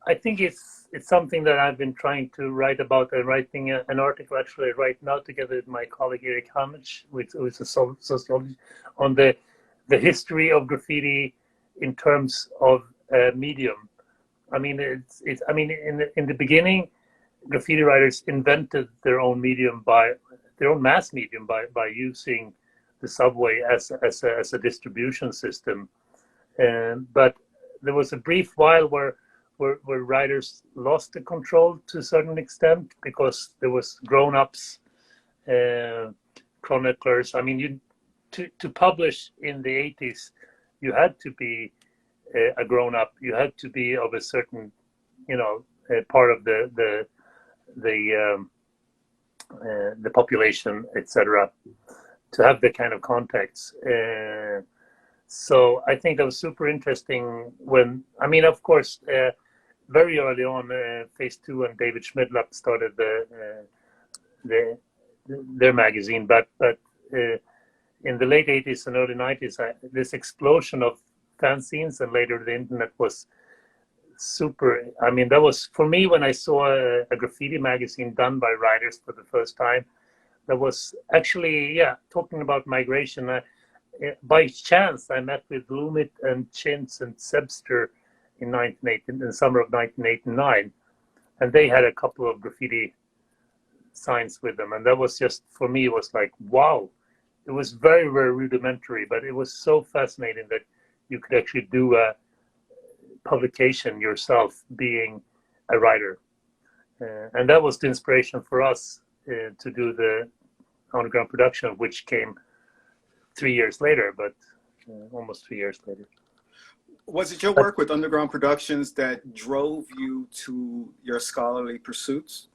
I think it's something that I've been trying to write about. I'm writing an article actually right now together with my colleague Eric Hamich, who is a sociologist, on the history of graffiti in terms of medium. I mean, I mean, in the beginning, graffiti writers invented their own medium their own mass medium by using the subway as a distribution system. But there was a brief while where writers lost the control to a certain extent because there was grown-ups, chroniclers. I mean, to publish in the 80s, you had to be a grown-up. You had to be of a certain, part of the population, etc., to have the kind of contacts. So I think that was super interesting when, I mean, of course, very early on, Phase 2 and David Schmidlap started their magazine, but in the late 80s and early 90s, this explosion of fanzines and later the internet was super. I mean, that was, for me, when I saw a graffiti magazine done by writers for the first time, that was actually, talking about migration. By chance, I met with Lumit and Chintz and Sebster in the summer of 1989, and they had a couple of graffiti signs with them, and that was just, for me, it was like, wow. It was very, very rudimentary, but it was so fascinating that you could actually do a publication yourself being a writer. And that was the inspiration for us to do the underground production, which came 3 years later, but almost 3 years later. Was it your work with Underground Productions that drove you to your scholarly pursuits?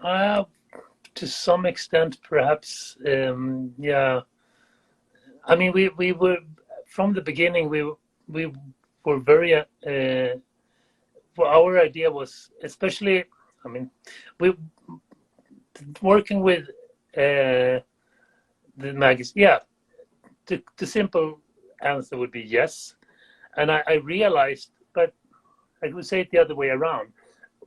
To some extent, perhaps, yeah. I mean, we were, from the beginning, we were very, our idea was, especially, I mean, we working with the magazine, the simple answer would be yes. And I realized, but I would say it the other way around.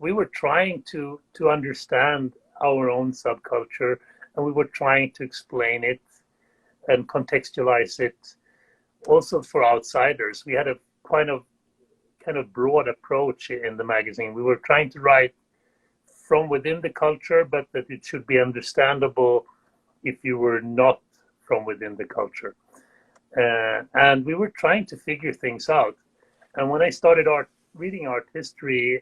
We were trying to understand our own subculture, and we were trying to explain it and contextualize it also for outsiders. We had a kind of broad approach in the magazine. We were trying to write from within the culture, but that it should be understandable if you were not from within the culture. And we were trying to figure things out. And when I started reading art history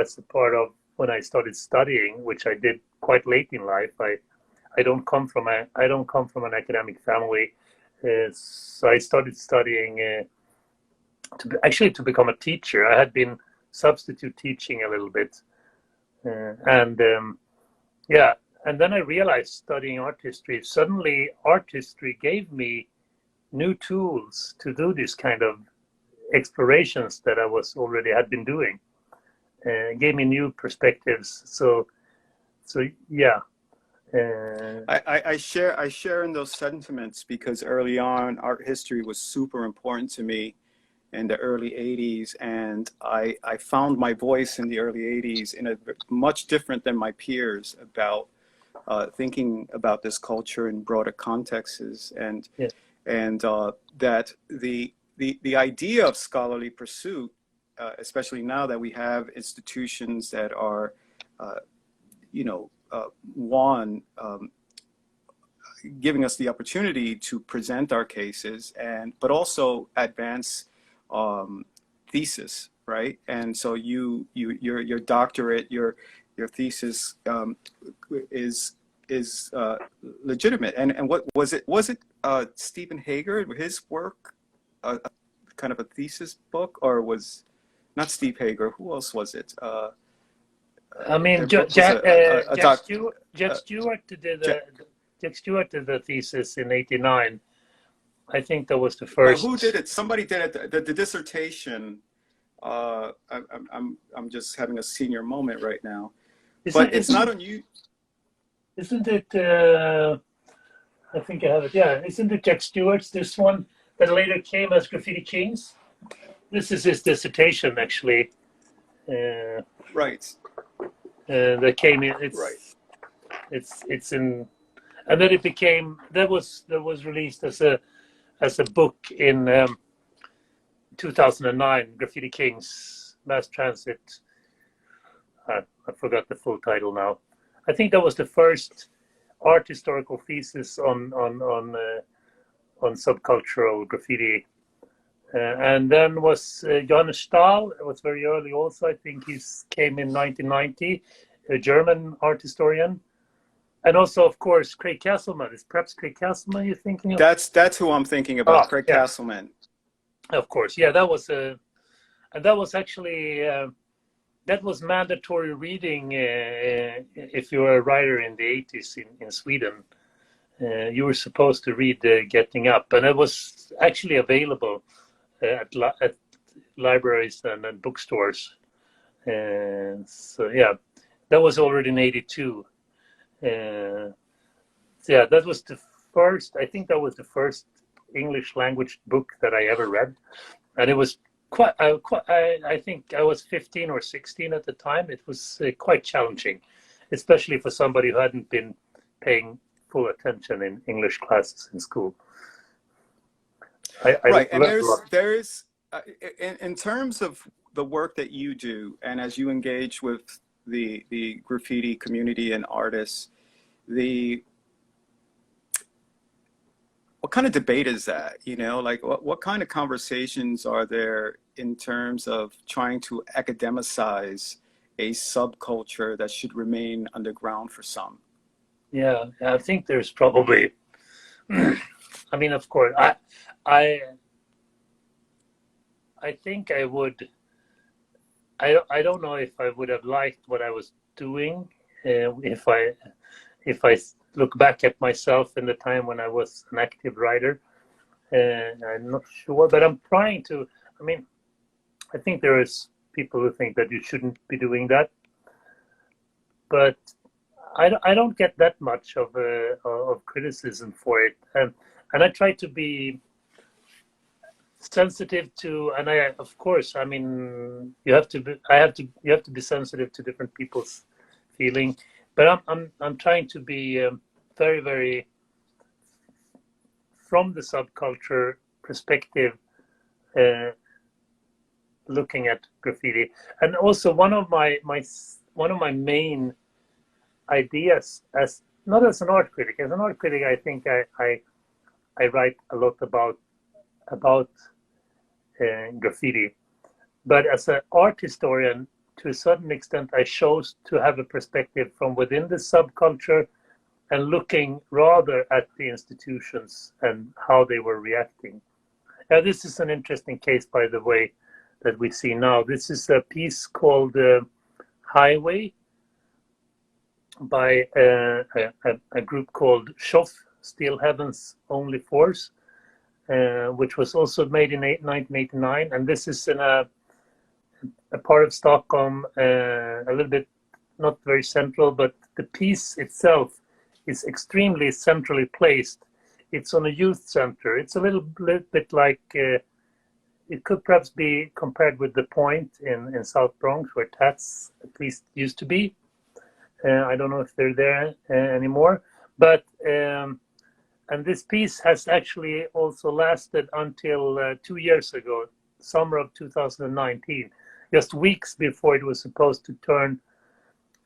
as a part of when I started studying, which I did quite late in life, I don't come from an academic family, so I started studying to become a teacher. I had been substitute teaching a little bit, and then I realized, studying art history, suddenly art history gave me new tools to do this kind of explorations that I had been doing. Gave me new perspectives. So yeah. I share in those sentiments, because early on art history was super important to me in the early 80s, and I found my voice in the early 80s in a much different than my peers about thinking about this culture in broader contexts, and that the idea of scholarly pursuit, especially now that we have institutions that are, giving us the opportunity to present our cases, but also advance thesis right? And so your doctorate, your thesis is legitimate. And what was it? Was it Stephen Hager, his work, kind of a thesis book, or was not Steve Hager? Who else was it? I mean, There was a doc. Jack Stewart did Jack, Jack Stewart did the thesis in '89. I think that was the but who first. did it? Somebody did it. The dissertation. I'm just having a senior moment right now, but it's not on you. Isn't it? I think I have it. Yeah, isn't it Jack Stewart's? This one that later came as Graffiti Kings. This is his dissertation, actually. Right. That came in. Right. It's in, and then it became that was released as a book in 2009. Graffiti Kings Mass Transit. I forgot the full title now. I think that was the first art historical thesis on subcultural graffiti. And then was Johannes Stahl. It was very early also. I think he came in 1990, a German art historian. And also, of course, Craig Castleman. Is perhaps Craig Castleman you're thinking of? That's who I'm thinking about, Craig Castleman. Of course, yeah, that was and that was actually that was mandatory reading if you were a writer in the 80s in Sweden. You were supposed to read Getting Up, and it was actually available at libraries and bookstores. And so, yeah, that was already in '82. So yeah, that was the first. I think that was the first English language book that I ever read, and it was quite. I think I was 15 or 16 at the time. It was quite challenging, especially for somebody who hadn't been paying full attention in English classes in school. Right, and there's in terms of the work that you do, and as you engage with the graffiti community and artists, what kind of debate is that? You know, like what kind of conversations are there in terms of trying to academicize a subculture that should remain underground for some? Yeah, I think there's probably. I mean, of course, I think I would. I don't know if I would have liked what I was doing if I look back at myself in the time when I was an active writer. I'm not sure, but I'm trying to. I mean, I think there is people who think that you shouldn't be doing that, but I don't get that much of criticism for it, and I try to be sensitive to, and I of course, I mean, you have to be sensitive to different people's feeling, but I'm trying to be very, very from the subculture perspective, looking at graffiti, and also one of my main ideas as not as an art critic. As an art critic, I think I write a lot about graffiti, but as an art historian, to a certain extent, I chose to have a perspective from within the subculture and looking rather at the institutions and how they were reacting. Now, this is an interesting case, by the way, that we see now. This is a piece called Highway by a group called Schoff, Steel Heaven's Only Force, which was also made in 1989. And this is in a part of Stockholm, a little bit not very central, but the piece itself is extremely centrally placed. It's on a youth center. It's a little bit like, it could perhaps be compared with the Point in South Bronx, where Tats at least used to be. I don't know if they're there anymore, but and this piece has actually also lasted until 2 years ago, summer of 2019, just weeks before it was supposed to turn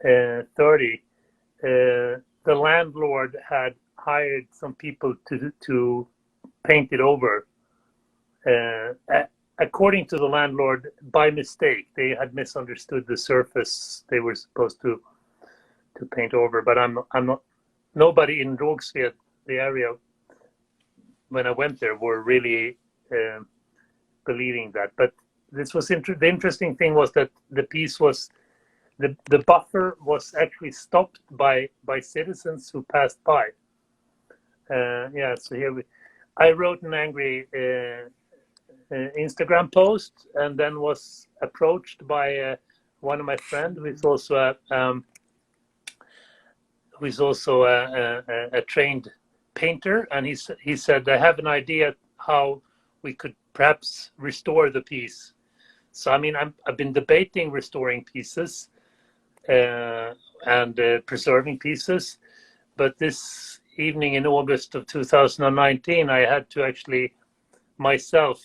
30. The landlord had hired some people to paint it over, according to the landlord, by mistake, they had misunderstood the surface they were supposed to paint over. But I'm not. Nobody in Rågsved, the area, when I went there, were really believing that. But this was the interesting thing was that the piece was the buffer was actually stopped by citizens who passed by. Yeah, so here I wrote an angry Instagram post, and then was approached by one of my friends who is also a trained painter, and he said, I have an idea how we could perhaps restore the piece. So I mean, I've been debating restoring pieces and preserving pieces, but this evening in August of 2019, I had to actually myself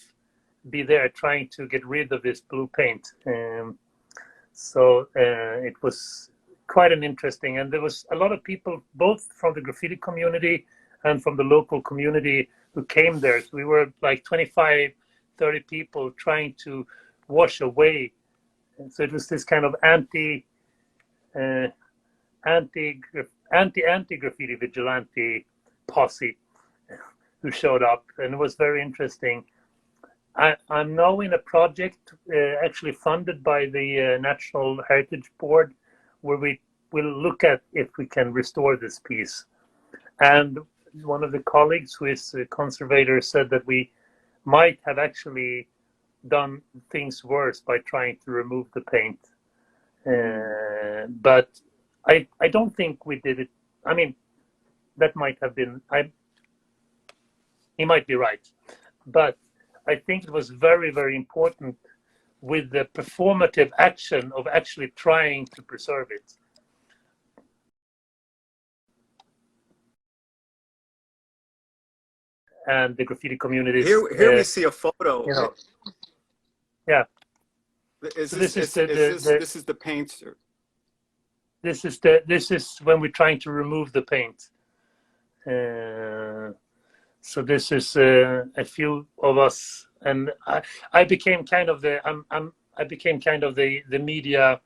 be there trying to get rid of this blue paint. So it was quite an interesting, and there was a lot of people both from the graffiti community and from the local community who came there. So we were like 25, 30 people trying to wash away. And so it was this kind of anti-graffiti vigilante posse who showed up, and it was very interesting. I'm now in a project actually funded by the National Heritage Board, where we will look at if we can restore this piece. And one of the colleagues who is a conservator said that we might have actually done things worse by trying to remove the paint. But I don't think we did it. I mean, that might have been, he might be right. But I think it was very, very important with the performative action of actually trying to preserve it. And the graffiti communities. Here we see a photo. You know, yeah. This is the paint. This is when we're trying to remove the paint. So this is a few of us, and I became kind of the the media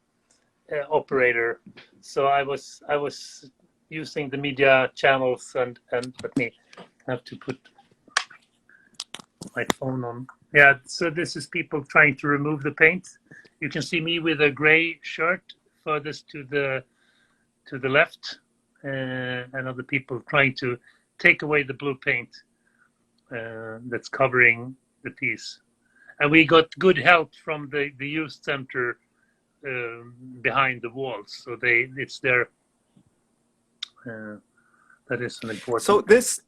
operator. So I was using the media channels, and let me have to put my phone on. Yeah, so this is people trying to remove the paint. You can see me with a gray shirt furthest to the left, and other people trying to take away the blue paint that's covering the piece. And we got good help from the youth center behind the walls. So it's there. That is an important. So this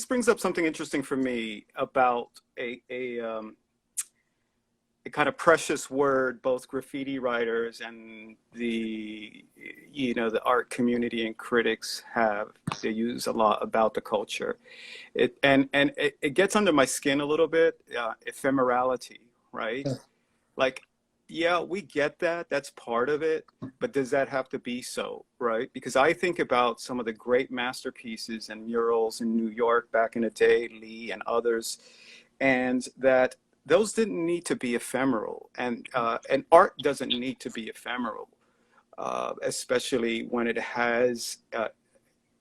brings up something interesting for me about a kind of precious word both graffiti writers and the art community and critics have. They use a lot about the culture. It gets under my skin a little bit. Ephemerality, right? Like, yeah, we get that. That's part of it. But does that have to be so, right? Because I think about some of the great masterpieces and murals in New York back in the day, Lee and others, and that those didn't need to be ephemeral. And art doesn't need to be ephemeral, especially when it has,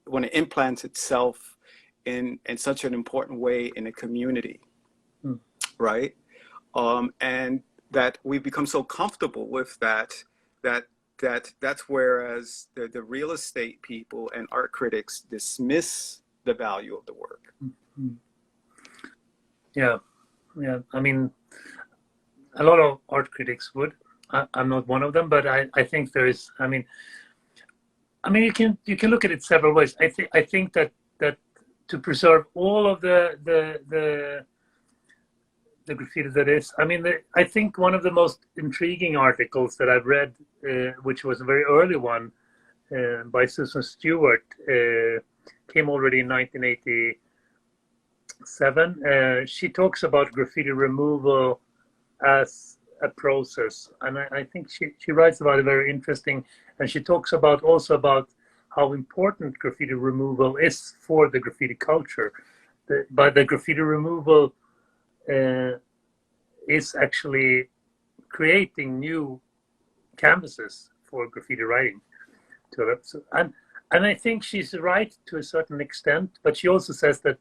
when it implants itself in such an important way in a community, right? And that we become so comfortable with that's whereas the real estate people and art critics dismiss the value of the work. Yeah. I mean, a lot of art critics would. I'm not one of them, but I think there is. I mean, you can look at it several ways. I think that to preserve all of the graffiti that is. I mean, I think one of the most intriguing articles that I've read, which was a very early one by Susan Stewart, came already in 1987. She talks about graffiti removal as a process, and I think she writes about it very interesting, and she talks about also about how important graffiti removal is for the graffiti culture. By the graffiti removal is actually creating new canvases for graffiti writing. And I think she's right to a certain extent, but she also says that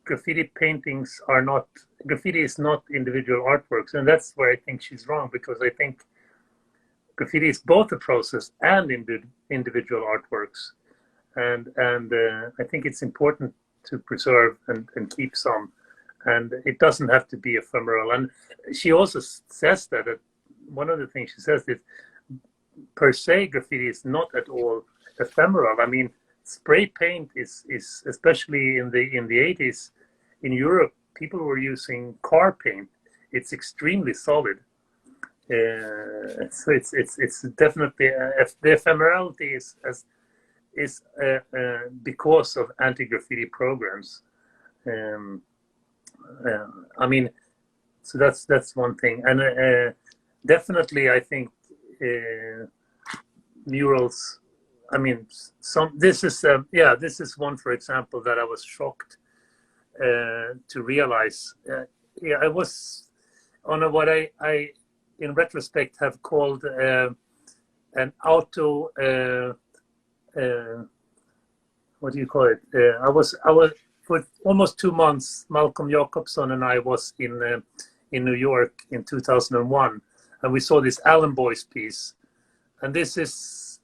graffiti paintings are not, graffiti is not individual artworks, and that's where I think she's wrong, because I think graffiti is both a process and individual artworks, and I think it's important to preserve and keep some, and it doesn't have to be ephemeral. And she also says that one of the things she says is, per se, graffiti is not at all ephemeral. I mean, spray paint is especially in the 80s in Europe, people were using car paint. It's extremely solid. So it's definitely the ephemerality is because of anti-graffiti programs. I mean, so that's one thing, and definitely I think murals. I mean, this is one, for example, that I was shocked to realize. Yeah, I was on what I in retrospect have called an auto. What do you call it? I was for almost 2 months. Malcolm Jacobson and I was in New York in 2001, and we saw this Allen Boys piece, and this is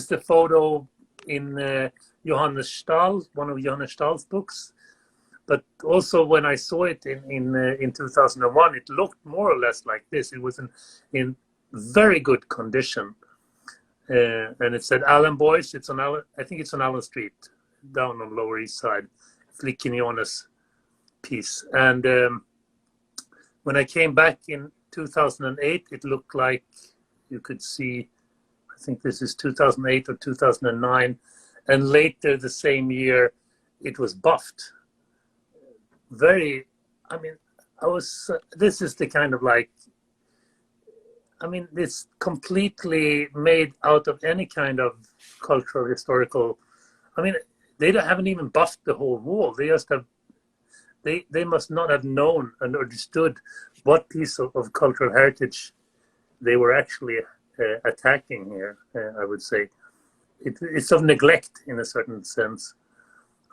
the photo in Johannes Stahl, one of Johannes Stahl's books. But also when I saw it in 2001, it looked more or less like this. It was in very good condition, and it said Allen Boys. It's on Allen, I think it's on Allen Street, down on Lower East Side. Flick Quinones piece. And when I came back in 2008, it looked like you could see. I think this is 2008 or 2009, and later the same year, it was buffed. Very, I mean, this is the kind of like, I mean, it's completely made out of any kind of cultural, historical, I mean, they haven't even buffed the whole wall. They just have, they must not have known and understood what piece of cultural heritage they were actually attacking here, I would say. It's of neglect in a certain sense,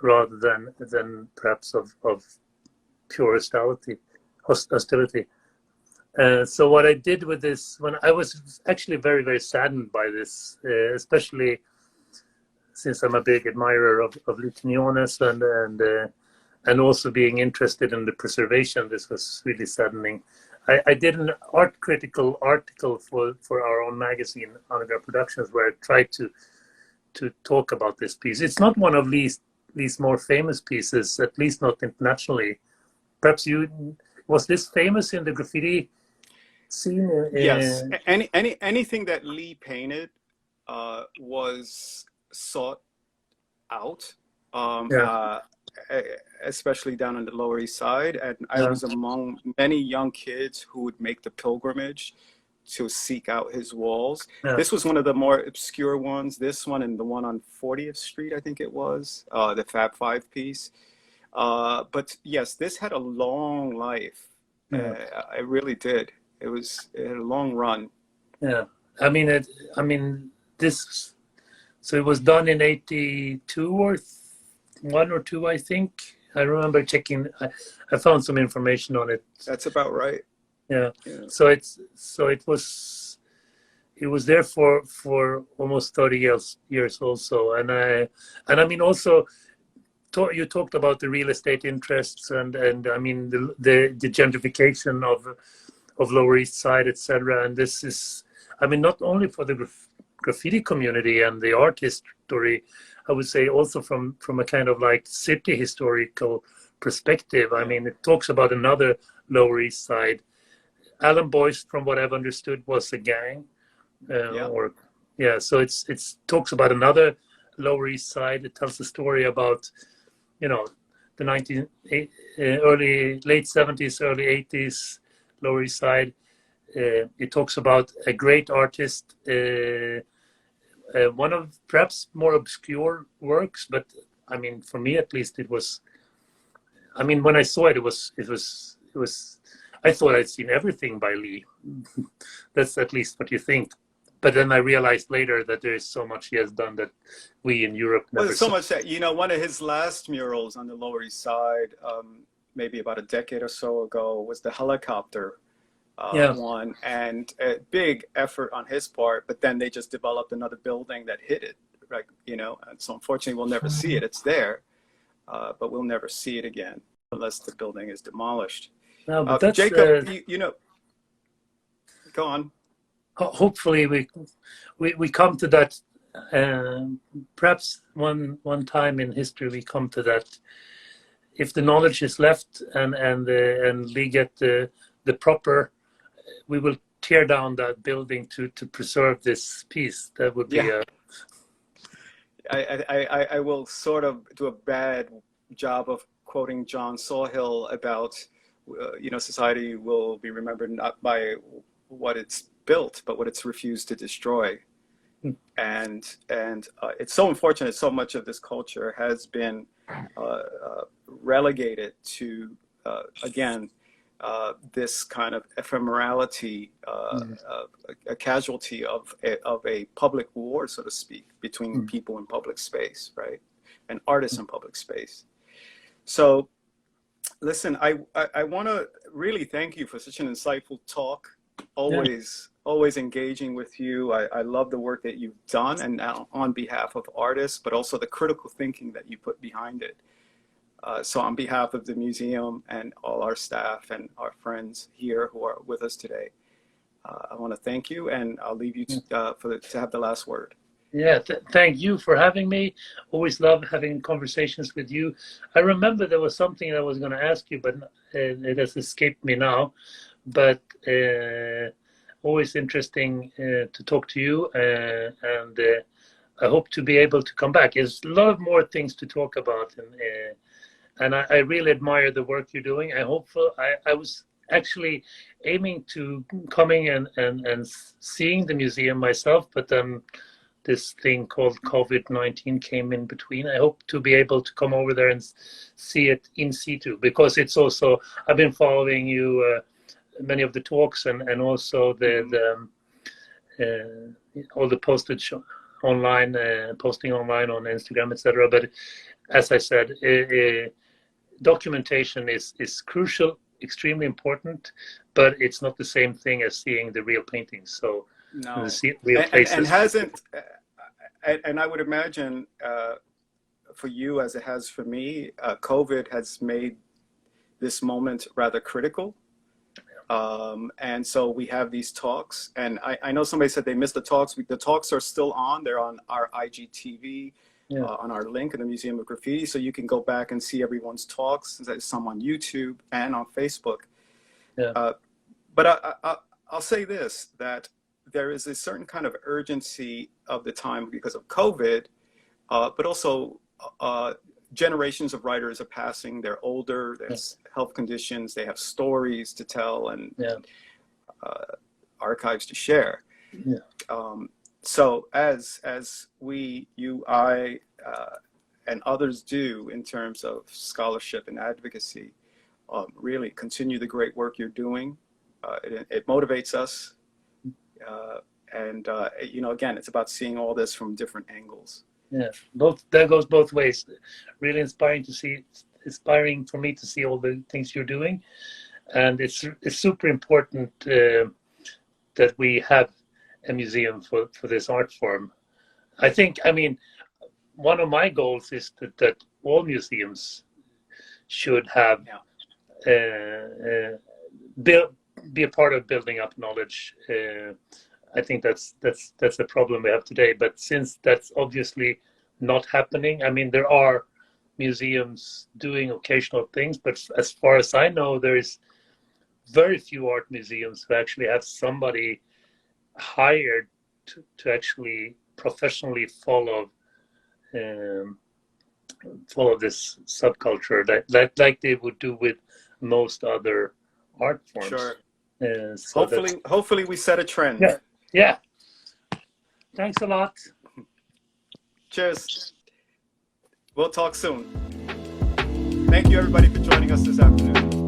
rather than perhaps of pure hostility. So what I did with this, when I was actually very, very saddened by this, especially since I'm a big admirer of Quinones and also being interested in the preservation, this was really saddening. I did an art critical article for our own magazine, Anagram Productions, where I tried to talk about this piece. It's not one of Lee's more famous pieces, at least not internationally. Perhaps was this famous in the graffiti scene? Yes, anything that Lee painted was sought out, especially down on the Lower East Side. And I was among many young kids who would make the pilgrimage to seek out his walls. Yeah. This was one of the more obscure ones. This one and the one on 40th Street, I think it was, the Fab Five piece. But yes, this had a long life. It really did. It had a long run. Yeah, I mean, this. So it was done in 82 or 1 or 2, I think. I remember checking. I found some information on it. That's about right. Yeah. So it was there for almost 30 years also, and I mean also. You talked about the real estate interests and I mean the gentrification of Lower East Side, etc. And this is, I mean, not only for the graffiti community and the art history, I would say also from a kind of like city historical perspective. I mean, it talks about another Lower East Side. Allen Boys, from what I've understood, was a gang, so it talks about another Lower East Side. It tells the story about, you know, the late 70s, early 80s, Lower East Side. It talks about a great artist, one of perhaps more obscure works, but I mean, for me at least, it was. I mean, when I saw it, it was. I thought I'd seen everything by Lee. That's at least what you think. But then I realized later that there is so much he has done that we in Europe never Well, there's so saw. much that, one of his last murals on the Lower East Side, maybe about a decade or so ago, was the helicopter one, and a big effort on his part, but then they just developed another building that hit it, right? And so unfortunately we'll never see it. It's there, but we'll never see it again unless the building is demolished. No, but that's, Jacob, go on. Hopefully we come to that. Perhaps one time in history we come to that. If the knowledge is left and we get the proper, we will tear down that building to preserve this piece. That would be I will sort of do a bad job of quoting John Sawhill about, society will be remembered not by what it's built, but what it's refused to destroy. And it's so unfortunate so much of this culture has been relegated to, again, this kind of ephemerality, a casualty of a public war, so to speak, between people in public space, right? And artists in public space. So listen, I want to really thank you for such an insightful talk. Always engaging with you. I love the work that you've done, and now on behalf of artists, but also the critical thinking that you put behind it. So on behalf of the museum and all our staff and our friends here who are with us today, I want to thank you, and I'll leave you to have the last word. Yeah, thank you for having me. Always love having conversations with you. I remember there was something I was going to ask you, but it has escaped me now. But always interesting to talk to you, and I hope to be able to come back. There's a lot of more things to talk about, and I really admire the work you're doing. I was actually aiming to coming and seeing the museum myself, but then this thing called COVID-19 came in between. I hope to be able to come over there and see it in situ, because it's also, I've been following you, many of the talks, and also all the postage online, posting online on Instagram, etc. But as I said, documentation is crucial, extremely important, but it's not the same thing as seeing the real paintings. So no, real places. And I would imagine for you, as it has for me, COVID has made this moment rather critical. And so we have these talks, and I know somebody said they missed the talks. The talks are still on. They're on our IGTV, on our link in the Museum of Graffiti. So you can go back and see everyone's talks. There's some on YouTube and on Facebook. But I'll say this, that there is a certain kind of urgency of the time because of COVID, but also generations of writers are passing. They're older, there's health conditions, they have stories to tell, and archives to share. So as we, you, I, and others do in terms of scholarship and advocacy, really continue the great work you're doing. It motivates us. And again, it's about seeing all this from different angles. Yeah, that goes both ways. Really inspiring for me to see all the things you're doing, and it's super important that we have a museum for this art form. I mean, one of my goals is that all museums should have be a part of building up knowledge. I think that's a problem we have today. But since that's obviously not happening, I mean, there are museums doing occasional things, but as far as I know, there is very few art museums who actually have somebody hired to actually professionally follow this subculture that like they would do with most other art forms. Sure. So hopefully we set a trend. Yeah. Thanks a lot. Cheers. We'll talk soon. Thank you, everybody, for joining us this afternoon.